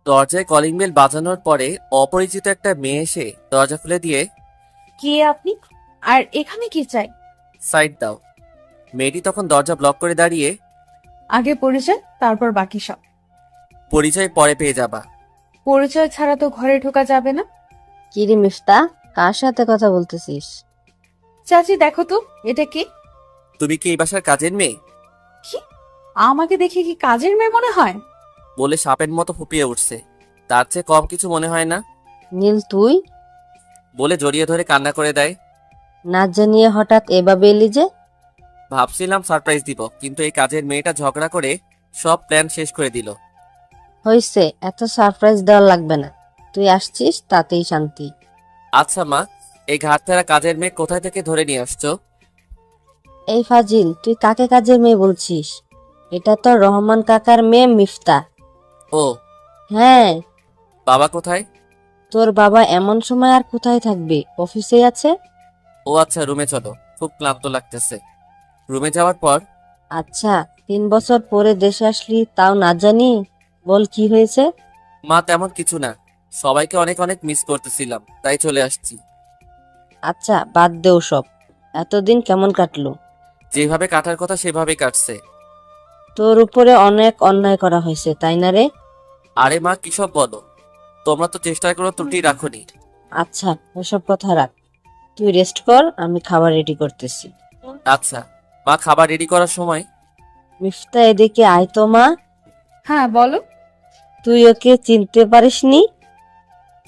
দরজায় calling bell বাজানোর পরে অপরিচিত একটা মেয়ে এসে দরজা খুলে দিয়ে, কে আপনি? আর এখানে কি চাই? সাইড দাও। মেয়েটি তখন দরজা ব্লক করে দাঁড়িয়ে, আগে পরিচয়, তারপর বাকি সব। পরিচয় পরে পেয়ে যাবা। পরিচয় ছাড়া তো ঘরে ঢোকা যাবে না। কিরে মিফতা, কার সাথে কথা বলতেছিস? চাচি দেখো তো, এটা কি? তুমি কি এই বাসার কাজের মেয়ে? কি? আমাকে দেখে কি কাজের মেয়ে মনে হয়? বলে সাপের মতো ফুপিয়ে উঠছে। তার চেয়ে কম কিছু মনে হয় না। নীল তুই? বলে জড়িয়ে ধরে কান্না করে দেয়। না জানিয়ে হঠাৎ এভাবে এলি যে? ভাবছিলাম সারপ্রাইজ দিব, কিন্তু এই কাজের মেয়েটা ঝগড়া করে সব প্ল্যান শেষ করে দিল। হইছে, এত সারপ্রাইজ দেওয়া লাগবে না। তুই আসছিস তাতেই শান্তি। আচ্ছা মা, এই ঘাটতেরা কাজের মেয়ে কোথায় থেকে ধরে নিয়ে আসছো? এই ফাজিল, তুই কাকে কাজের মেয়ে বলছিস? এটা তো রহমান কাকার মেয়ে মিফতা। ও, হ্যাঁ। বাবা কোথায়? তোর বাবা এমন সময় আর কোথায় থাকবে, অফিসে আছে। ও আচ্ছা, রুমে চলো, খুব ক্লান্ত লাগতেছে। রুমে যাওয়ার পর, আচ্ছা, 3 বছর পরে দেশে আসলি তাও না জানি? বল কি হয়েছে? মা তেমন কিছু না, সবাইকে অনেক অনেক মিস করতেছিলাম, তাই চলে আসছি। আচ্ছা বাদ দে সব। এতদিন কেমন কাটলো? যেভাবে কাটার কথা সেভাবেই কাটছে। তোর উপরে অনেক অন্যায় করা হয়েছে, তাই না রে? আরে মা, কিসব বলো? তোমরা তো চেষ্টার কোনো ত্রুটি রাখোনি। আচ্ছা ওসব কথা রাখ, তুই রেস্ট কর, আমি খাবার রেডি করতেছি। আচ্ছা মা, খাবার রেডি করার সময়, মিফতা এদিকে আয় তো মা। হ্যাঁ বলো। তুই ওকে চিনতে পারিসনি?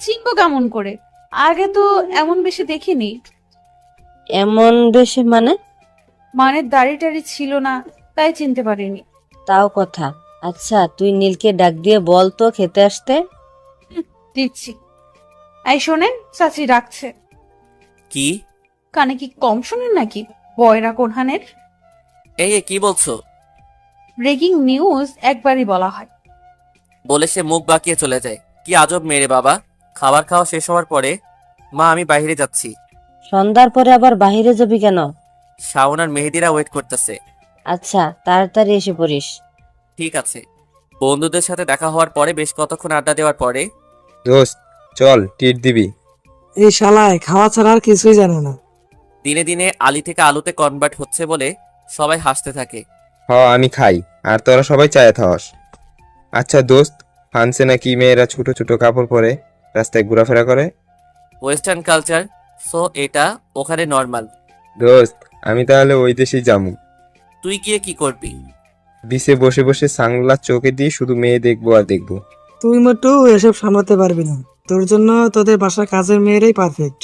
চিনবো কেমন করে? আগে তো এমন বেশি দেখিনি। এমন বেশি মানে? মানে দাড়ি টাড়ি ছিল না, তাই চিনতে পারিনি। তাও কথা। আচ্ছা তুই নীলকে ডাক দিয়ে বল তো খেতে আসতে। দিচ্ছি। এই শোনেন, চাচি ডাকছে। কি? কানে কি কম শোনেন নাকি? বয়রা কোরহানের। এই কি বলছো? ব্রেকিং নিউজ একবারই বলা হয়। বলে সে মুখ বাঁকিয়ে চলে যায়। কি আজব মেরে বাবা। খাবার খাওয়া শেষ হওয়ার পরে, মা আমি বাইরে যাচ্ছি। সন্ধ্যার পরে আবার বাহিরে যাবি কেন? শাওন আর মেহেদিরা ওয়েট করতেছে। আচ্ছা তাড়াতাড়ি এসে পড়িস। ঠিক আছে। বন্ধুদের সাথে দেখা হওয়ার পরে বেশ কতক্ষণ আড্ডা দেওয়ার পরে, দোস্ত চল ট্রিট দিবি। এই শালায় খাওয়া ছাড়া আর কিছুই জানে না। দিনে দিনে আলি থেকে আলুতে কনভার্ট হচ্ছে বলে সবাই হাসতে থাকে। আমি খাই, আর তোরা সবাই চায়ে থাকস। আচ্ছা দোস্ত, ফ্রান্সে নাকি মেয়েরা ছোট ছোট কাপড় পরে রাস্তায় ঘোরাফেরা করে। ওয়েস্টার্ন কালচার, সো এটা ওখানে নর্মাল। দোস্ত আমি তাহলে ওই দেশেই যামু। তুই গিয়ে কি করবি? বিচে বসে বসে সানগ্লাস চোখে দিয়ে শুধু মেয়ে দেখবো আর দেখবো। তুই মোটু এসব সামলাতে পারবি না। তোর জন্য তোদের বাসার কাজের মেয়েরাই পারফেক্ট।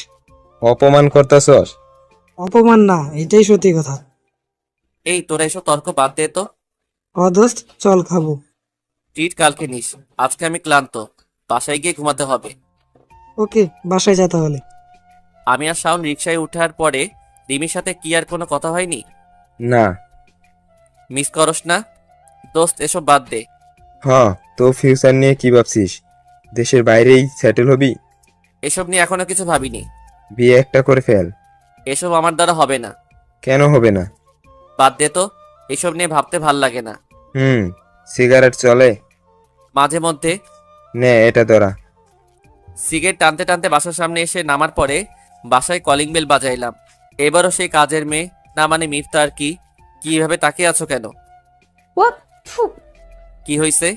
অপমান করতাছস? অপমান না, এটাই সত্যি কথা। এই তোরা এসব তর্ক বাদ দে তো। দোস্ত চল খাবো। ট্রিট কালকে নিস, আজকে আমি ক্লান্ত, বাসায় গিয়ে ঘুমাতে হবে। ওকে, বাসায় যা তাহলে। আমি আর শাওন রিক্সায় উঠার পরে রিমির সাথে কি আর কোনো কথা হয়নি? না। মিস করস না? দোস্ত এসব বাদ দে। তো ফিউচার নিয়ে কি ভাবছিস? দেশের বাইরেই সেটেল হবি? এসব নিয়ে এখনো কিছু ভাবিনি। বিয়ে একটা করে ফেল। এসব আমার দ্বারা হবে না। কেন হবে না? বাদ দে তো, এসব নিয়ে ভাবতে ভাল লাগে না। সিগারেট চলে মাঝে মধ্যে। নে এটা ধরা। সিগারেট টানতে টানতে বাসার সামনে এসে নামার পরে বাসায় কলিং বেল বাজাইলাম। এবারও সেই কাজের মেয়ে, না মানে মিফতা। আর কি কিভাবে তাকিয়ে আছো কেন? হোয়াট? থু। কি হয়েছে?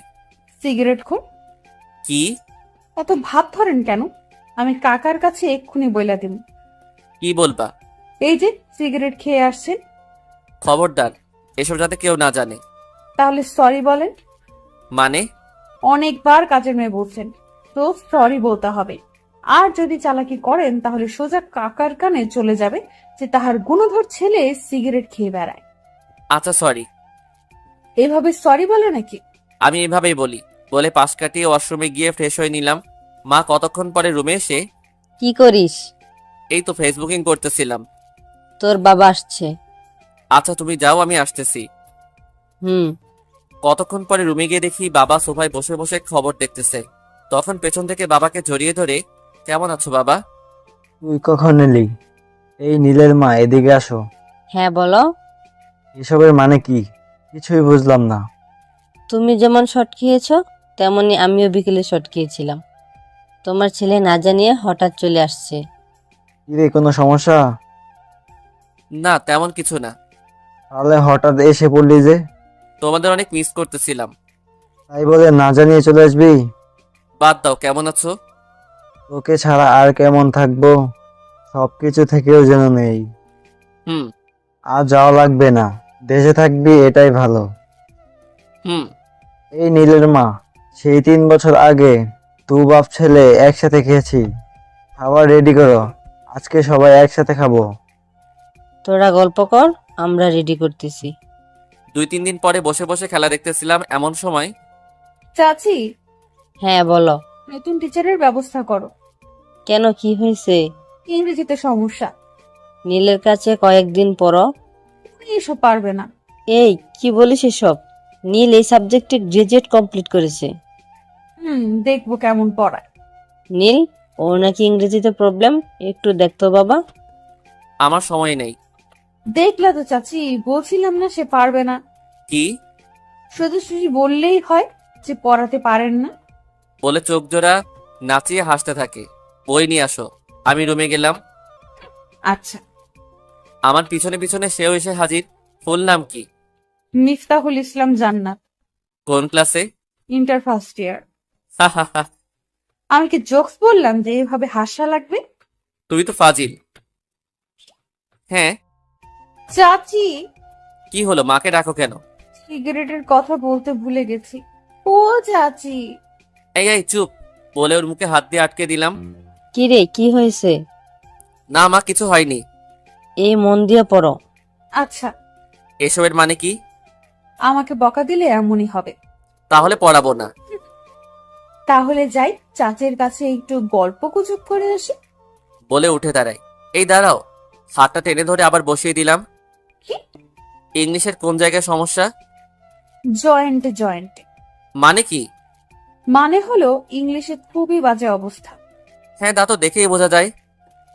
সিগারেট খোর। কি? এত ভাব ধরেন কেন? আমি কাকার কাছে এক্ষুনি বইলা দিব। কি বলবা? এই যে সিগারেট খেয়ে আসছেন। খবরদার, এসব যাতে কেউ না জানে। তাহলে সরি বলেন। মানে? অনেকবার কাজের মেয়ে বলছেন, তো সরি বলতে হবে। আর যদি চালাকি করেন তাহলে সোজা কাকার কানে চলে যাবে যে তাহার গুণধর ছেলে সিগারেট খেয়ে বেড়ায়। আচ্ছা সরি। এভাবে সরি বলে নাকি? আমি এভাবেই বলি। বলে পাশ কাটিয়ে ওয়াশরুমে গিয়ে ফ্রেশ হয়ে নিলাম। মা কতক্ষণ পরে রুমে এসে, কি করিস? এই তো ফেসবুকিং করতেছিলাম। তোর বাবা আসছে। আচ্ছা তুমি যাও, আমি আসতেছি। হুম। কতক্ষণ পরে রুমে গিয়ে দেখি বাবা সোফায় বসে বসে খবর দেখতেছে। তখন পেছন থেকে বাবাকে জড়িয়ে ধরে, কেমন আছো বাবা? তুই কখন এলি? এই নীলের মা, এদিকে আসো। হ্যাঁ বলো। এসবের মানে কি? কিছুই বুঝলাম না। তুমি যেমন শট খেয়েছো তেমনি আমিও বিকেলে শর্ট খেয়েছিলাম। তোমার ছেলে না জানিয়ে হঠাৎ চলে আসছে। কিরে, কোনো সমস্যা? না, তেমন কিছু না। তাহলে হঠাৎ এসে পড়লি যে? তোমাদের অনেক মিস করতেছিলাম। তাই বলে না জানিয়ে চলে আসবি? বাদ দাও, কেমন আছো? তোকে ছাড়া আর কেমন থাকবো, সবকিছু থেকেও যেন নেই। হুম। আর যাওয়া লাগবে না, দেশে থাকবি এটাই ভালো। হুম। এই নীলের মা, সেই 3 বছর আগে দু বাপ ছেলে একসাথে খেয়েছি। খাবার রেডি করো, আজকে সবাই একসাথে খাবো। তোরা গল্প কর, আমরা রেডি করতেছি। 2-3 দিন পরে বসে বসে খেলা দেখতেছিলাম, এমন সময় চাচি, হ্যাঁ বলো। নতুন টিচারের ব্যবস্থা করো। কেন, কি হয়েছে? ইংরেজিতে সমস্যা। নীলের কাছে কয়েকদিন পড়ো। উনি এসব পারবে না। এই কি বলিস এসব? নীল এই সাবজেক্টে গ্রাজুয়েট কমপ্লিট করেছে। দেখবো কেমন পড়ায়। নীল, ওর নাকি ইংরেজিতে প্রবলেম, একটু দেখতো বাবা। আমার সময় নেই। দেখলা তো চাচি, বলছিলাম না সে পারবে না। কি শুধু শুধু বললেই হয় যে পড়াতে পারেন না। বলে চোখ জোড়া নাচিয়ে হাসতে থাকে। বই নিয়ে আসো। আমি রুমে গেলাম। আচ্ছা। আমার পিছনে পিছনে সেও এসে হাজির। ফুল নাম কি? মিফতাহুল ইসলাম জান্নাত। কোন ক্লাসে? Inter first year. হা হা হা। আমি কি জোকস বললাম যে এভাবে হাসা লাগবে? তুমি তো ফাজিল। হ্যাঁ। চাচি, কি হলো, মাকে ডাকো কেন? সিগারেটের কথা বলতে ভুলে গেছি। ও চাচি। এই এই চুপ। বলে ওর মুখে হাত দিয়ে আটকে দিলাম। কি রে, কি হয়েছে? না মা, কিছু হয়নি। এই মন দিয়ে পড়ো। আচ্ছা, এসবের মানে কি? আমাকে বকা দিলে এমনই হবে। তাহলে পড়াবো না। তাহলে যাই চাচির কাছে একটু গল্প গুজব করে আসি। বলে উঠে দাঁড়াই। এই দাঁড়াও। হাতটা টেনে ধরে আবার বসিয়ে দিলাম। কি? ইংলিশের কোন জায়গায় সমস্যা? জয়েন্টে জয়েন্টে। মানে কি? মানে হলো ইংলিশে খুবই বাজে অবস্থা। হ্যাঁ, তা তো দেখেই বোঝা যায়।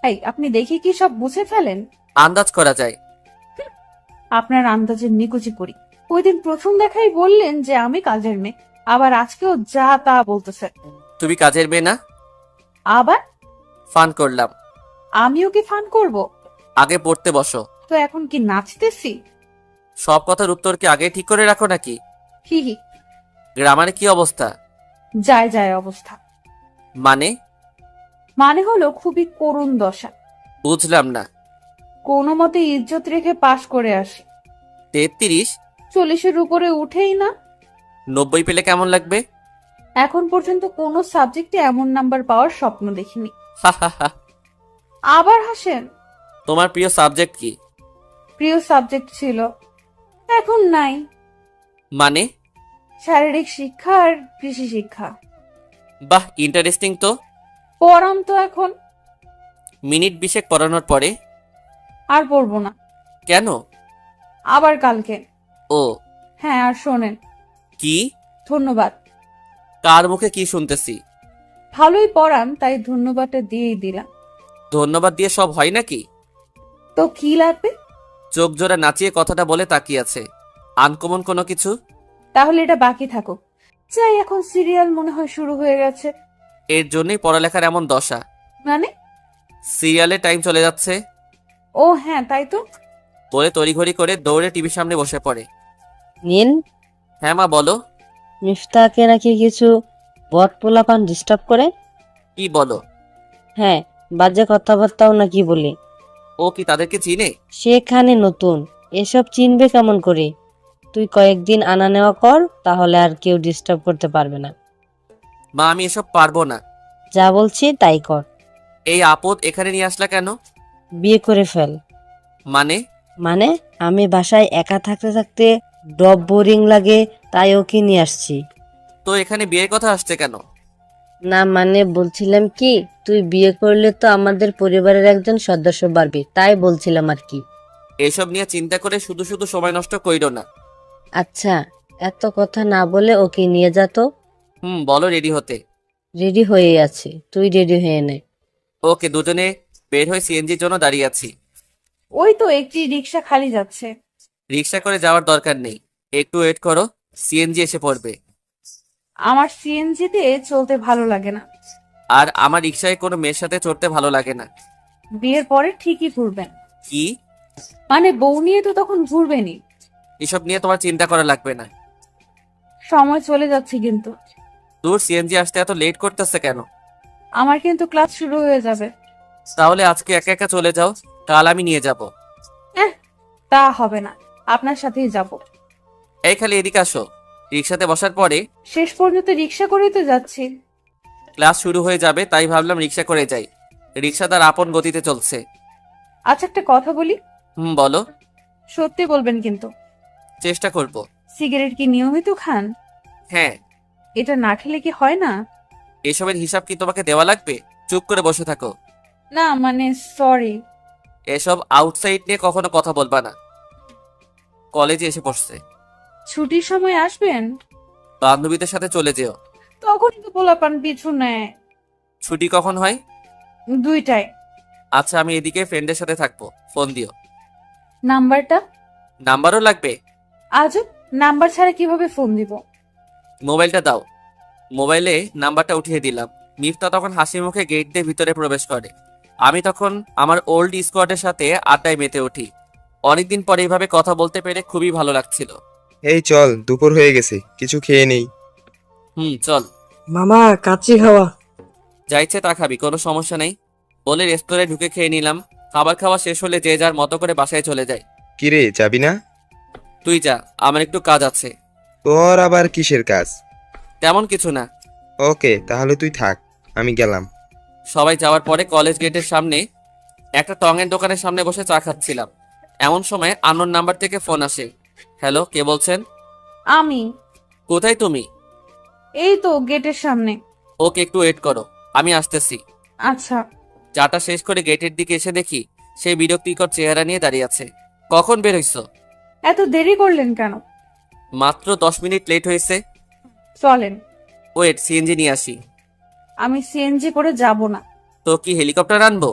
এই, আপনি দেখে কি সব বুঝে ফেলেন? আন্দাজ করা যায়। আপনার আন্দাজের নিকুচি করি। ওই দিন প্রথম দেখাই বললেন যে আমি কাজের মেয়ে, আবার আজকেও যা তা বলতেছে। তুমি কাজের মেয়ে না? আবার ফান করলাম। আমিও কি ফান করব? আগে পড়তে বসো। তো এখন কি নাচতেছি? সব কথার উত্তর কি আগে ঠিক করে রাখো নাকি? হি হি। গ্রামারে কি অবস্থা? যায় যায় অবস্থা। মানে? মানে হলো খুবই করুণ দশা। বুঝলাম না। কোনো মতে ইজ্জত রেখে পাশ করে আসি। 33? 40-এর উপরে উঠেই না। 90 পেলে কেমন লাগবে? এখন পর্যন্ত কোনো সাবজেক্টে এমন নাম্বার পাওয়ার স্বপ্ন দেখিনি। হা হা হা। আবার হাসেন। তোমার প্রিয় সাবজেক্ট কি? প্রিয় সাবজেক্ট ছিল, এখন নাই। মানে? শারীরিক শিক্ষা আর কৃষি শিক্ষা। বাহ, ইন্টারেস্টিং তো। পড়াম তো এখন। মিনিট 20 পড়ানোর পরে? আর পড়বো না। কেন? আবার কালকে। ও। হ্যাঁ, আর শোনেন। কি? ধন্যবাদ। কার মুখে কি শুনতেছি? ভালোই পড়ান, তাই ধন্যবাদটা দিয়েই দিলাম। ধন্যবাদ দিয়ে সব হয় নাকি? তো কি লাগবে? চোখ জোড়া নাচিয়ে কথাটা বলে তাকিয়ে আছে। আনকমন কোনো কিছু? তাহলে এটা বাকি থাকুক। যাই, এখন সিরিয়াল মনে হয় শুরু হয়ে গেছে। এর জন্যই পড়ালেখার এমন দশা। মানে? সিরিয়ালে টাইম চলে যাচ্ছে। ও হ্যাঁ, তাই তো। বলে তড়িঘড়ি করে দৌড়ে টিভির সামনে বসে পড়ে। নীল, হ্যাঁ মা, বলো। মিফতাকে নাকি কিছু বদ পোলাপান ডিস্টার্ব করে। কি বলো? হ্যাঁ, বাজে কথাবার্তাও নাকি বলে। ও কি তাদেরকে চিনে? সেখানে নতুন, এসব চিনবে কেমন করে? তুই কয়েকদিন আনা নেওয়া কর, তাহলে আর কেউ ডিস্টার্ব করতে পারবে না। মা, আমি এসব পারবো না। যা বলছি তাই কর। এই আপদ এখানে নিয়ে আসলা কেন? বিয়ে করে ফেল। মানে? মানে আমি বাসায় একা থাকতে থাকতে ডব বোরিং লাগে, তাই ওকে নিয়ে আসছি। তো এখানে বিয়ের কথা আসছে কেন? না মানে বলছিলাম কি, তুই বিয়ে করলে তো আমাদের পরিবারের একজন সদস্য বাড়বি, তাই বলছিলাম আর কি। এসব নিয়ে চিন্তা করে শুধু শুধু সময় নষ্ট কইরো না। আচ্ছা, এত কথা না বলে ওকে নিয়ে যা তো। বলো রেডি হতে। রেডি হয়ে আছে, তুই রেডি হয়ে নে। ওকে, দুজনে বের হয়ে সিএনজির জন্য দাঁড়িয়ে আছি। ওই তো একটি রিক্সা খালি যাচ্ছে। রিক্সা করে যাওয়ার দরকার নেই, একটু ওয়েট করো, সিএনজি এসে পড়বে। আমার সিএনজিতে চলতে ভালো লাগে না। আর আমার রিক্সায় কোনো মেয়ের সাথে চড়তে ভালো লাগে না। বিয়ের পরে ঠিকই ঘুরবেন। কি? মানে বউ নিয়ে তো তখন ঘুরবেনই। এসব নিয়ে তোমার চিন্তা করা লাগবে না। সময় চলে যাচ্ছে কিন্তু। দূর, সিএনজি আসতে এত লেট করতেছে কেন? আমার কিন্তু ক্লাস শুরু হয়ে যাবে। তাহলে আজকে একা একা চলে যাও, কাল আমি নিয়ে যাব। তা হবে না, আপনার সাথেই যাব। এই খালি এদিকে আসো। রিক্সাতে বসার পরে শেষ পর্যন্ত রিক্সা করেই তো যাচ্ছি। ক্লাস শুরু হয়ে যাবে, তাই ভাবলাম রিক্সা করে যাই। রিক্সা তার আপন গতিতে চলছে। আচ্ছা, একটা কথা বলি। বলো। সত্যি বলবেন কিন্তু। চেষ্টা করব। সিগারেট কি নিয়মিত খান? হ্যাঁ। এটা না খেলে কি হয় না? এসবের হিসাব কি তোমাকে দেওয়া লাগবে? চুপ করে বসে থাকো। না মানে সরি। এসব আউটসাইড নিয়ে কখনো কথা বলবা না। কলেজে এসে পড়ছে। ছুটির সময় আসবেন? বান্ধবীদের সাথে চলে যেও। তখনই তো পোলাপান পিছু নেয়। ছুটি কখন হয়? 2টায়। আচ্ছা, আমি এদিকে ফ্রেন্ডের সাথে থাকবো, ফোন দিও। নাম্বারটা? নাম্বারও লাগবে? আজব, নাম্বার ছাড়া কিভাবে ফোন দিব? মোবাইলটা দাও। মোবাইলে নাম্বারটা উঠিয়ে দিলাম। মিফতা তখন হাসি মুখে গেট দিয়ে ভিতরে প্রবেশ করে। আমি তখন আমার ওল্ড স্কোয়াডের সাথে আড্ডায় মেতে উঠি। অনেকদিন পরে এইভাবে কথা বলতে পেরে খুবই ভালো লাগছিল। এই চল, দুপুর হয়ে গেছে, কিছু খেয়ে নেই। চল। মামা কাচ্চি খাওয়া। যা ইচ্ছে তা খাবি, কোনো সমস্যা নেই বলে রেস্তোরাঁয় ঢুকে খেয়ে নিলাম। খাবার খাওয়া শেষ হলে যে যার মতো করে বাসায় চলে যায়। কিরে, যাবি না? তুই যা, আমার একটু কাজ আছে। তোর আবার কিসের কাজ? তেমন কিছু না। ওকে, তাহলে তুই থাক, আমি গেলাম। সবাই যাওয়ার পরে কলেজ গেটের সামনে একটা টঙের দোকানের সামনে বসে চা খাচ্ছিলাম। এমন সময় আননোন নাম্বার থেকে ফোন আসে। হ্যালো, কে বলছেন? আমি। কোথায় তুমি? এই তো গেটের সামনে। ওকে, একটু ওয়েট করো, আমি আসতেছি। আচ্ছা। চাটা শেষ করে গেটের দিকে এসে দেখি সেই বিরক্তিকর চেহারা নিয়ে দাঁড়িয়ে আছে। কখন বের হইছো? এত দেরি করলেন কেন? মাত্র 10 মিনিট লেট হয়েছে। চলেন। ওয়েট, সিএনজি নিয়ে আসি। আমি সিএনজি করে যাব না। তো কি হেলিকপ্টার আনবো?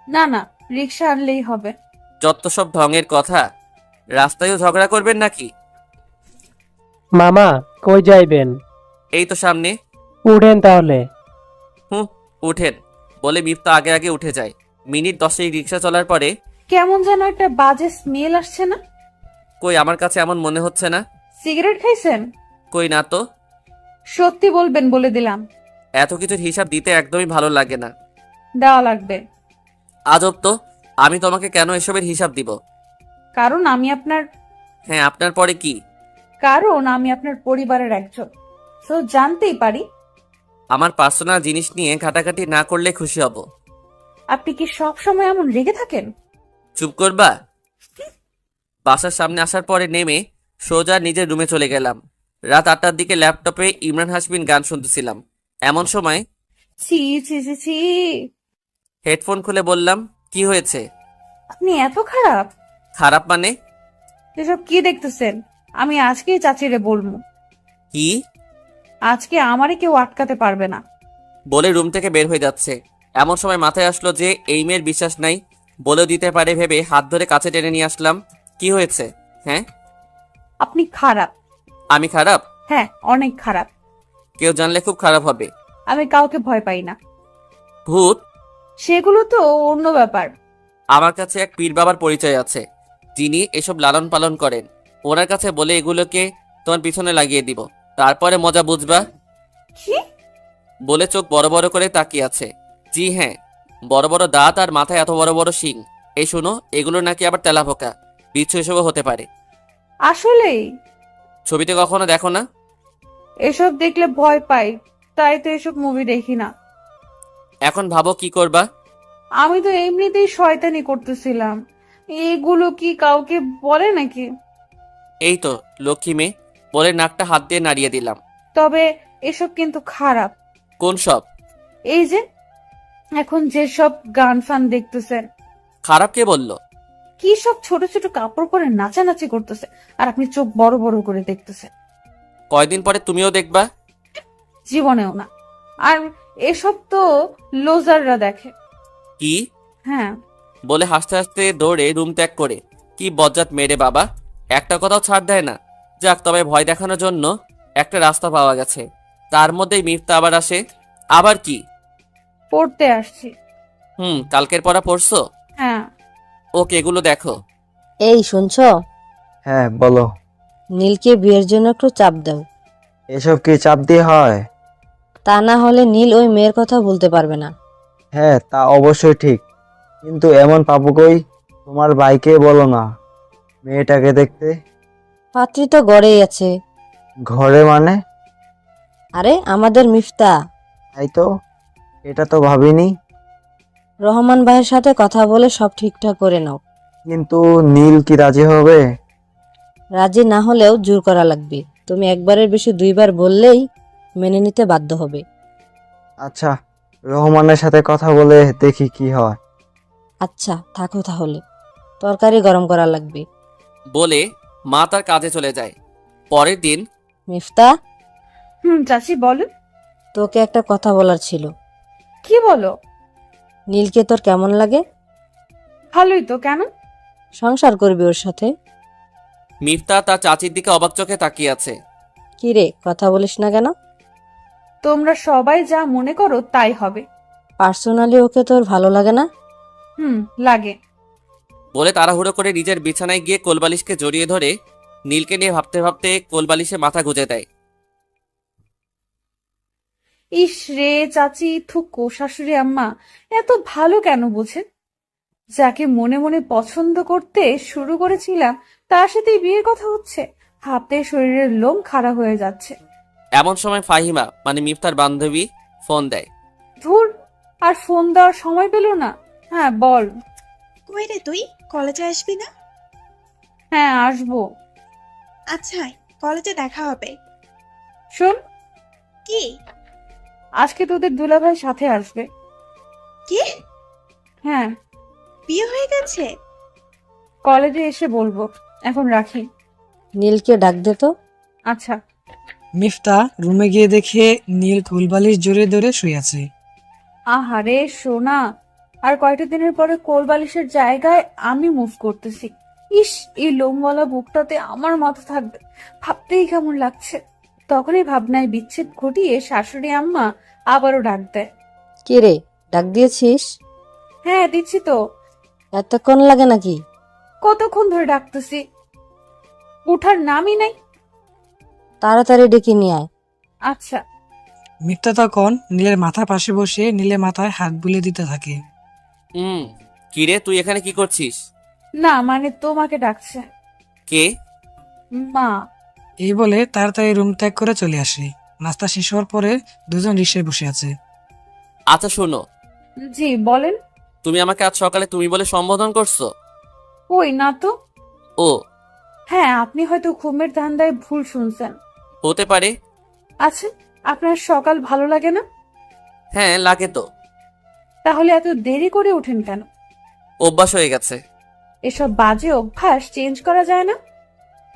না না, রিক্সা আনলেই হবে। যত সব ঢঙের কথা। রাস্তায়ও ঝগড়া করবেন নাকি? মামা কই যাইবেন? এই তো সামনে। উঠেন তাহলে। উঠেন বলে মিফতা আগে আগে উঠে যায়। মিনিট 10 রিক্সা চলার পরে কেমন যেন একটা বাজে স্মেল আসছে না? কই, আমার কাছে এমন মনে হচ্ছে না। সিগারেট খাইছেন? কই না তো। সত্যি বলবেন বলে দিলাম। এত কিছুর হিসাব দিতে একদমই ভালো লাগে না। দেওয়া লাগবে। আজব তো, আমি তোমাকে কেন এসবের হিসাব দিব? কারণ আমি আপনার হ্যাঁ, আপনার পরে কি? কারণ আমি আপনার পরিবারের একজন, তো জানতেই পারি। আমার পার্সোনাল জিনিস নিয়ে ঘাটাঘাটি না করলে খুশি হব। আপনি কি সব সময় এমন রেগে থাকেন? চুপ করবা? বাসার সামনে আসার পরে নেমে সোজা নিজের রুমে চলে গেলাম। রাত 8টার দিকে ল্যাপটপে ইমরান হাসমিন গান শুনতেছিলাম। এমন সময় ছি ছি ছি ছি। হেডফোন খুলে বললাম, কি হয়েছে? আপনি এত খারাপ? খারাপ মানে? এসব কি দেখতেছেন? আমি আজকেই চাচিরে বলবো। কি? আজকে আমারে কেউ আটকাতে পারবে না। বলে রুম থেকে বের হয়ে যাচ্ছে। এমন সময় মাথায় আসলো যে এই মেয়ের বিশ্বাস নাই, বলেও দিতে পারে ভেবে হাত ধরে কাছে টেনে নিয়ে আসলাম। কি হয়েছে? হ্যাঁ, আপনি খারাপ। আমি খারাপ? হ্যাঁ, অনেক খারাপ। কেউ জানলে খুব খারাপ হবে। আমি কাউকে ভয় পাই না। ভূত? সেগুলো তো অন্য ব্যাপার। আমার কাছে এক পীর বাবার পরিচয় আছে, যিনি এসব লালন পালন করেন। ওনার কাছে বলে এগুলোকে তোমার পিছনে লাগিয়ে দিব, তারপরে মজা বুঝবা। কি? বলে চোখ বড় বড় করে তাকিয়ে আছে। জি হ্যাঁ, বড় বড় দাঁত আর মাথায় এত বড় বড় শিং। এই শোনো, এগুলো নাকি আবার তেলাপোকা, বিচ্ছু এসবও হতে পারে। আসলেই? ছবিতে কখনো দেখো না? এসব দেখলে ভয় পাই, তাই তো এসব মুভি দেখি না। এখন ভাবো কি করবা? আমি তো এমনিতেই শয়তানি করতেছিলাম। এগুলো কি কাউকে বলে নাকি? এই তো লক্ষ্মী মেয়ে বলে নাকটা হাত দিয়ে নাড়িয়ে দিলাম। তবে এসব কিন্তু খারাপ। কোন সব? এই যে এখন যেসব গান ফান দেখতেছেন। খারাপ কে বললো? কি সব ছোট ছোট কাপড় পরে নাচানাচি করতেছে, আর আপনি চোখ বড় বড় করে দেখতেছেন। কয়দিন পরে তুমিও দেখবা। জীবনেও না। আর এসব তো লোজাররা দেখে। কি? হ্যাঁ। বলে হাসতে হাসতে দৌড়ে রুম ত্যাগ করে। কি বজ্জাত মেরে বাবা, একটা কথাও ছাড় দেয় না। যাক, তবে ভয় দেখানোর জন্য একটা রাস্তা পাওয়া গেছে। তার মধ্যেই মিফতা আবার আসে। আবার কি? পড়তে আসছি। কালকের পড়া পড়ছো? হ্যাঁ। ওকে, এগুলো দেখো। এই শুনছো? হ্যাঁ বলো। নীলকে বিয়ের জন্য একটু চাপ দাও। এসব কি চাপ দিয়ে হয়? তা না হলে নীল ওই মেয়ের কথা বলতে পারবে না। হ্যাঁ তা অবশ্যই ঠিক, কিন্তু এমন পাবো কই? তোমার ভাইকে বলো না মেয়েটাকে দেখতে। পাত্রী তো গড়েই আছে। ঘরে মানে? আরে আমাদের মিফতা। তাই তো, এটা তো ভাবিনি। রহমান ভাইয়ের সাথে কথা বলে সব ঠিকঠাক করে নাও। কিন্তু নীল কি রাজি হবে? রাজি না হলেও জোর করা লাগবে। তুমি একবারের বেশি দুইবার বললেই মেনে নিতে বাধ্য হবে। আচ্ছা, রহমানের সাথে কথা বলে দেখি কি হয়। আচ্ছা থাকো তাহলে, তরকারি গরম করা লাগবে। বলে মা তার কাজে চলে যায়। পরের দিন মিফতা, চাচি বলেন। তোকে একটা কথা বলার ছিল। কি বলো? নীলকে তোর কেমন লাগে? ভালোই তো, কেন? সংসার করবি ওর সাথে? মিফতা তার চাচির দিকে অবাক চোখে তাকিয়ে আছে। কি রে, কথা বলিস না কেন? তোমরা সবাই যা মনে করো তাই হবে। পার্সোনালি ওকে তোর ভালো লাগে না? লাগে। বলে তাড়াহুড়ো করে নিজের বিছানায় গিয়ে কোলবালিশকে জড়িয়ে ধরে নীলকে নিয়ে ভাবতে ভাবতে কোলবালিশে মাথা গুঁজে দেয়। ইস রে চাচি, থুকো শাশুড়ি আম্মা এত ভালো কেন বোঝেন? যাকে মনে মনে পছন্দ করতে শুরু করেছিলাম তার সাথেই বিয়ের কথা হচ্ছে, হাতে শরীরের লোম খাড়া হয়ে যাচ্ছে। এমন সময় ফাহিমা মানে মিফতার বান্ধবী ফোন দেয়। ধুর, আর ফোন দেওয়ার সময় পেল না। হ্যাঁ বল। কই রে তুই, কলেজে আসবি না? হ্যাঁ আসবো। আচ্ছা, কলেজে দেখা হবে। শোন, কি? আজকে তোদের দুলাভাই সাথে আসবে। কি? হ্যাঁ, বিয়ে হয়ে গেছে? কলেজে এসে বলবো, এখন রাখি। নীলকে ডাক দে তো। আচ্ছা। মিফতা রুমে গিয়ে দেখে নীল কুলবালিশ জড়িয়ে ধরে শুয়ে আছে। আহারে সোনা, আর কয়টা দিনের পরে কোল বালিশের জায়গায় আমি মুভ করতেছি। ইস, এই লোমওয়ালা বুকটাতে আমার মাথা থাকবে, ভাবতেই কেমন লাগছে। তখনই ভাবনায় বিচ্ছেদ ঘটিয়ে শাশুড়ি আম্মা আবারও ডাক দেয়। কি রে, ডাক দিয়েছিস? হ্যাঁ দিচ্ছি তো। এতক্ষণ লাগে নাকি? কতক্ষণ ধরে ডাকতেছি, উঠার নামই নাই। তাড়াতাড়ি ডেকে নিয়ে আয়। আচ্ছা। মিফতা তখন নীলের মাথা পাশে বসে নীলের মাথায় হাত বুলিয়ে দিতে থাকে। কিরে, তুই এখানে কি করছিস? না মানে তোমাকে ডাকছে। কে? মা। এই বলে তাড়াতাড়ি রুম ত্যাগ করে চলে আসে। নাস্তা শেষ হওয়ার পরে দুজন রিকশায় বসে আছে। আচ্ছা শোনো, জি বলেন। তুমি আমাকে আজ সকালে তুমি বলে সম্বোধন করছো? ওই না তো। ও, হ্যাঁ, আপনি হয়তো ঘুমের ধান্দায় ভুল শুনছেন। হতে পারে। আচ্ছা, আপনার সকাল ভালো লাগে না? হ্যাঁ লাগে তো। তাহলে এত দেরি করে ওঠেন কেন? অভ্যাস হয়ে গেছে। এসব বাজে অভ্যাস চেঞ্জ করা যায় না?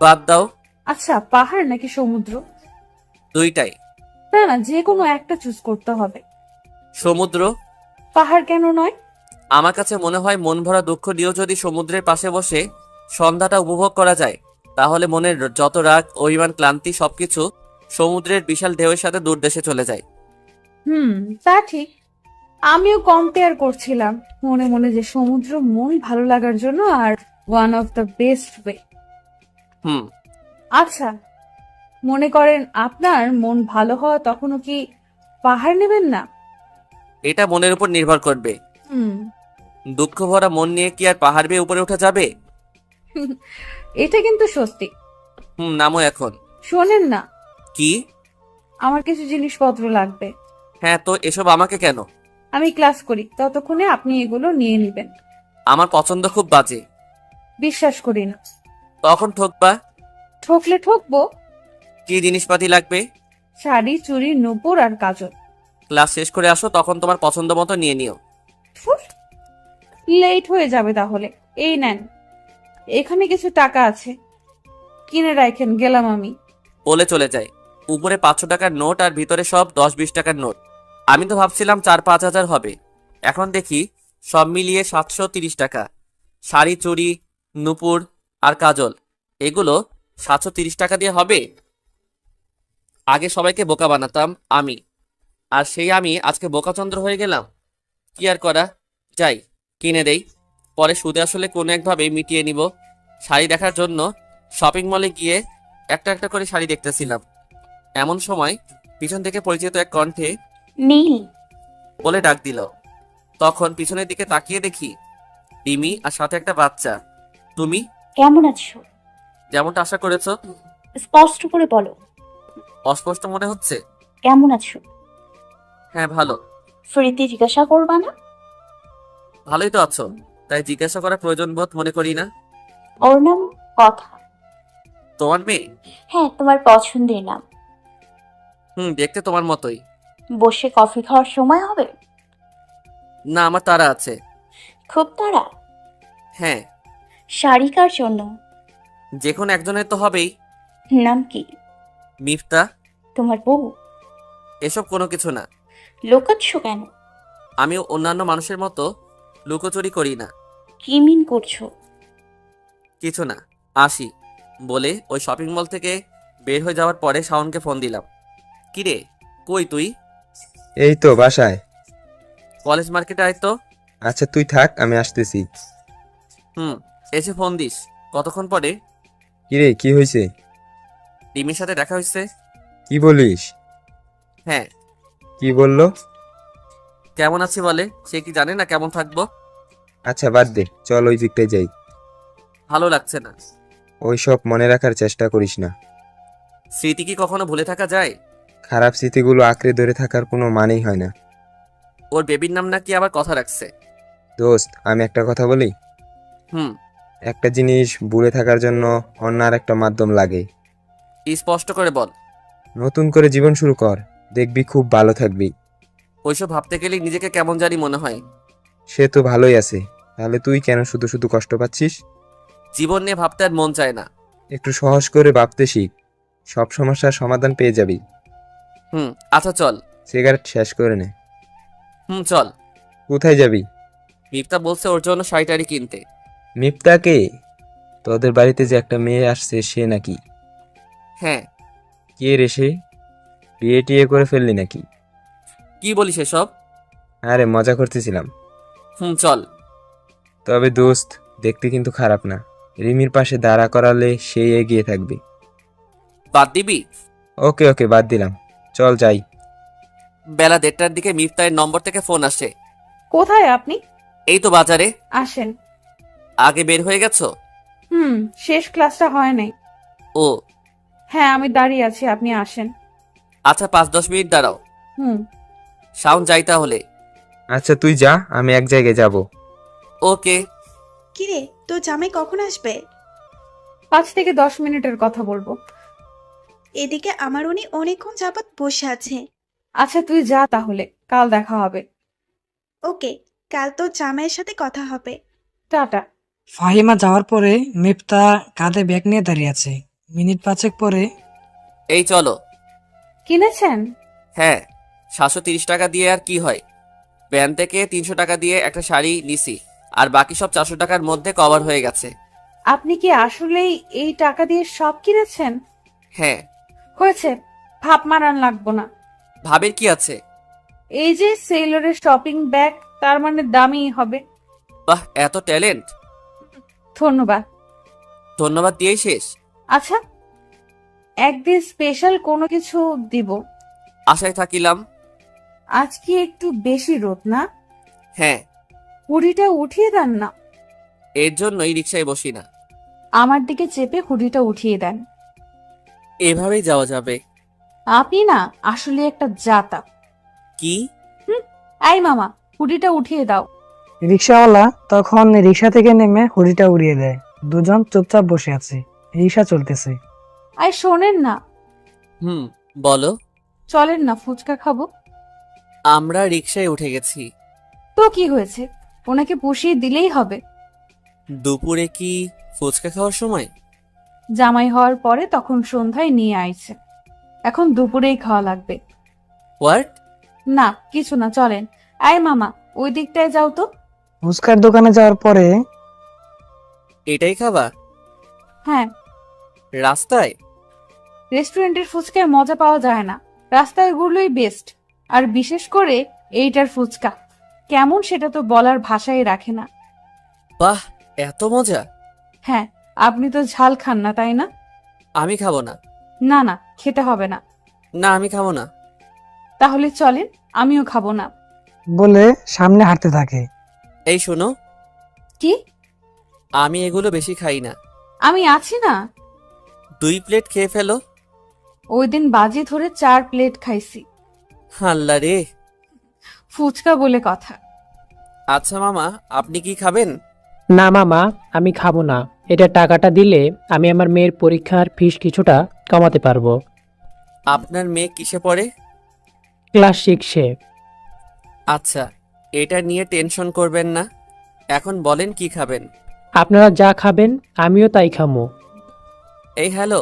বাদ দাও। আচ্ছা, পাহাড় নাকি সমুদ্র? দুইটাই। না না, যে কোনো একটা চুজ করতে হবে। সমুদ্র। পাহাড় কেন নয়? আমার কাছে মনে হয় মন ভরা দুঃখ নিয়েও যদি সমুদ্রের পাশে বসে সন্ধ্যাটা উপভোগ করা যায়, তাহলে মনের যত রাগ, অভিমান, ক্লান্তি সবকিছু সমুদ্রের বিশাল ঢেউয়ের সাথে দূর দেশে চলে যায়। তা ঠিক। আমিও কম্পেয়ার করছিলাম মনে মনে যে সমুদ্র মন ভালো লাগার জন্য আর one of the best way. হুম আচ্ছা, মনে করেন আপনার মন ভালো হওয়া তখনও কি পাহাড় নেবেন না? এটা মনের উপর নির্ভর করবে। হুম দুঃখ ভরা মন নিয়ে কি আর পাহাড় বেয়ে উপরে ওঠা যাবে? এটা কিন্তু সত্যি। নামো এখন। শোনেন না, কি? আমার কিছু জিনিসপত্র লাগবে। হ্যাঁ তো এসব আমাকে কেন? আমি ক্লাস করি, ততক্ষণে আপনি এগুলো নিয়ে নেবেন। আমার পছন্দ খুব বাজে। বিশ্বাস করি না। তখন ঠকবা। ঠকলে ঠকবো। কি জিনিসপাতি লাগবে? শাড়ি, চুড়ি, নূপুর আর কাজল। ক্লাস শেষ করে আসো, তখন তোমার পছন্দ মতো নিয়ে নিও। লেট হয়ে যাবে তাহলে। এই নেন, এখানে কিছু টাকা আছে, কিনে রাখেন, গেলাম আমি। বলে চলে যায়। উপরে 500 টাকার নোট আর ভিতরে সব 10-20 টাকার নোট। আমি তো ভাবছিলাম 4-5 হাজার হবে, এখন দেখি সব মিলিয়ে 730 টাকা। শাড়ি, চুড়ি, নূপুর আর কাজল, এগুলো 730 টাকা দিয়ে হবে? আগে সবাইকে বোকা বানাতাম আমি, আর সেই আমি আজকে বোকাচন্দ্র হয়ে গেলাম। কি আর করা, যাই কিনে দেই, পরে সুদে আসলে কোনো একভাবে মিটিয়ে নিব। শাড়ি দেখার জন্য শপিং মলে গিয়ে একটা একটা করে শাড়ি দেখতেছিলাম। এমন সময় পিছন থেকে পরিচিত এক কণ্ঠে নীল, বলে ডাক দিল। তখন পিছনের দিকে তাকিয়ে দেখি রিমি আর সাথে একটা বাচ্চা। তুমি কেমন আছো? যেমনটা আশা করেছো। স্পষ্ট করে বলো, অস্পষ্ট মনে হচ্ছে? কেমন আছো? হ্যাঁ ভালো। ফ্রিতে জিজ্ঞাসা করবা না? ভালোই তো আছো, তাই জিজ্ঞাসা করার প্রয়োজন বোধ মনে করি না। ওর নাম কথা। তোমার মেয়ে? হ্যাঁ, তোমার পছন্দের নাম। দেখতে তোমার মতোই। বসে কফি খাওয়ার সময় হবে? না, আমার তারা আছে। খুব তাড়া? হ্যাঁ, শাড়ি কার জন্য? যে কোনো একজনের তো হবেই। নাম কি? মিফতা। তোমার বউ? এসব কোনো কিছু না। লোকাচ্ছ কেন? আমি অন্যান্য মানুষের মতো লুকোচুরি করি না। কি মিন করছো? কিছু না, আসি বলে ওই শপিং মল থেকে বের হয়ে যাওয়ার পরে শাওনকে ফোন দিলাম। কিরে, কই তুই? এই তো বাসায়। কলেজ মার্কেটে আয় তো। আচ্ছা তুই থাক, আমি আসতেছি। এসে ফোন দিস। কতক্ষণ পরে? কিরে, কি হয়েছে? রিমির সাথে দেখা হয়েছে। কি বলিস? হ্যাঁ। কি বললো? কেমন আছি বলে, সে কি জানে না কেমন থাকবো? আচ্ছা বাদ দে, চল ওই দিকটায় যাই। ভালো লাগছে না। ওইসব মনে রাখার চেষ্টা করিস না। স্মৃতি কি কখনো ভুলে থাকা যায়? খারাপ স্মৃতিগুলো আঁকড়ে ধরে থাকার কোনো মানেই হয় না। ওর বেবির নাম নাকি আবার কথা রাখছে। দোস্ত, আমি একটা কথা বলি। হুম। একটা জিনিস ভুলে থাকার জন্য অন্য আর একটা মাধ্যম লাগে। স্পষ্ট করে বল। নতুন করে জীবন শুরু কর, দেখবি খুব ভালো থাকবি। ওইসব ভাবতে গেলেই নিজেকে কেমন জানি মনে হয়। সে তো ভালোই আছে, তাহলে তুই কেন শুধু শুধু কষ্ট পাচ্ছিস? জীবন নিয়ে ভাবতে আর মন চায় না। একটু সহজ করে ভাবতে শিখ, সব সমস্যার সমাধান পেয়ে যাবি। আচ্ছা চল। সিগারেট শেষ করে নে। চল। কোথায় যাবি? মিফতা বলছে ওর জন্য শাড়ি কিনতে। মিফতাকে? তোদের বাড়িতে যে একটা মেয়ে আসছে সে নাকি? হ্যাঁ। কে রে সে? বিয়ে টিয়ে করে ফেললি নাকি? কি বলিস এসব? আরে মজা করতেছিলাম। চল। তবে দোস্ত, দেখতে কিন্তু খারাপ না। রিমির পাশে দাঁড়া করালে সেই এগিয়ে থাকবে। বাদ দিবি? ওকে ওকে, বাদ দিলাম, চল যাই। বেলা 1:30টার দিকে মিফতার নম্বর থেকে ফোন আসে। কোথায় আপনি? এই তো বাজারে। আসেন। আগে বের হয়ে গেছো? শেষ ক্লাসটা হয় নাই। ও হ্যাঁ, আমি দাঁড়িয়ে আছি, আপনি আসেন। আচ্ছা, 5-10 মিনিট দাঁড়াও। হুম। শাওন যাই তাহলে। আচ্ছা তুই যা, আমি এক জায়গায় যাব। ওকে। কিরে, তোর জামাই কখন আসবে? 5 থেকে 10 মিনিটের কথা বলবো। এদিকে আমার উনি অনেকক্ষণ যাবৎ বসে আছে। আচ্ছা তুই যা তাহলে, কাল দেখা হবে। ওকে, কাল তোর জামাইয়ের সাথে কথা হবে। টাটা। ফাহিমা যাওয়ার পরে মিফতা কাঁধে ব্যাগ নিয়ে দাঁড়িয়ে আছে। মিনিট 5 পরে এই চলো। কিনেছেন? হ্যাঁ, 730 টাকা দিয়ে আর কি হয়। ব্যান থেকে 300 টাকা দিয়ে একটা শাড়ি নিছি, আর বাকি সব 400 টাকার মধ্যে কভার হয়ে গেছে। আপনি কি আসলেই এই টাকা দিয়ে সব কিনেছেন? হ্যাঁ। হয়েছে, ভাব মারান লাগবো না। ভাবের কি আছে? এই যে সেলরের শপিং ব্যাগ, তার মানে দামি হবে। বাহ, এত ট্যালেন্ট। ধন্যবাদ। ধন্যবাদ দিয়েই শেষ? আচ্ছা, একদিন স্পেশাল কোনো কিছু দিব। আশায় থাকিলাম। আজ কি একটু বেশি রোদ না? হ্যাঁ। হুডিটা উঠিয়ে দেন না। এর জন্যই রিক্সায় বসি না। আমার দিকে চেপে হুডিটা উঠিয়ে দেন। এভাবেই যাওয়া যাবে। আপনি না আসলে একটা জাতা। কি? এই মামা, হুডিটা উঠিয়ে দাও। রিক্সাওয়ালা তখন রিক্সা থেকে নেমে হুডিটা উড়িয়ে দেয়। দুজন চুপচাপ বসে আছে, রিক্সা চলতেছে। আই শোনেন না, বলো। চলেন না, ফুচকা খাবো। আমরা রিক্সায় উঠে গেছি। তো কি হয়েছে, ওনাকে পুষিয়ে দিলেই হবে। দুপুরে কি ফুচকা খাওয়ার সময়? জামাই হওয়ার পরে তখন সন্ধ্যায় নিয়ে আইছে, এখন দুপুরেই খাওয়া লাগবে। হোয়াট? না কিছু না, চলেন। আয় মামা, ওই দিকটায় যাও তো। ফুচকার দোকানে যাওয়ার পরে এটাই খাবা? হ্যাঁ। রাস্তায়? রেস্টুরেন্টের ফুচকায় মজা পাওয়া যায় না, রাস্তায় গুলোই বেস্ট। আর বিশেষ করে এইটার ফুচকা কেমন সেটা তো বলার ভাষাই রাখে না। বাহ, এত মজা! হ্যাঁ, আপনি তো ঝাল খান না তাই না? আমি খাবো না। না না, খেতে হবে না। না, আমি খাবো না। তাহলে চলেন, আমিও খাবো না। বলে সামনে হাঁটতে থাকে। এই শোনো, কি? আমি এগুলো বেশি খাই না। আমি আছি না। 2 প্লেট খেয়ে ফেলো। ওই দিন বাজি ধরে 4 প্লেট খাইছি। আল্লাহ রে। ফুচকা বলে কথা। আচ্ছা মামা, আপনি কি খাবেন? না মামা, আমি খাবো না। এটা টাকাটা দিলে আমি আমার মেয়ের পরীক্ষার ফিস কিছুটা কমাতে পারবো। আপনার মেয়ে কিসে পড়ে? ক্লাস 6-এ। আচ্ছা, এটা নিয়ে টেনশন করবেন না। এখন বলেন কি খাবেন? আপনারা যা খাবেন আমিও তাই খামো। এই হ্যালো,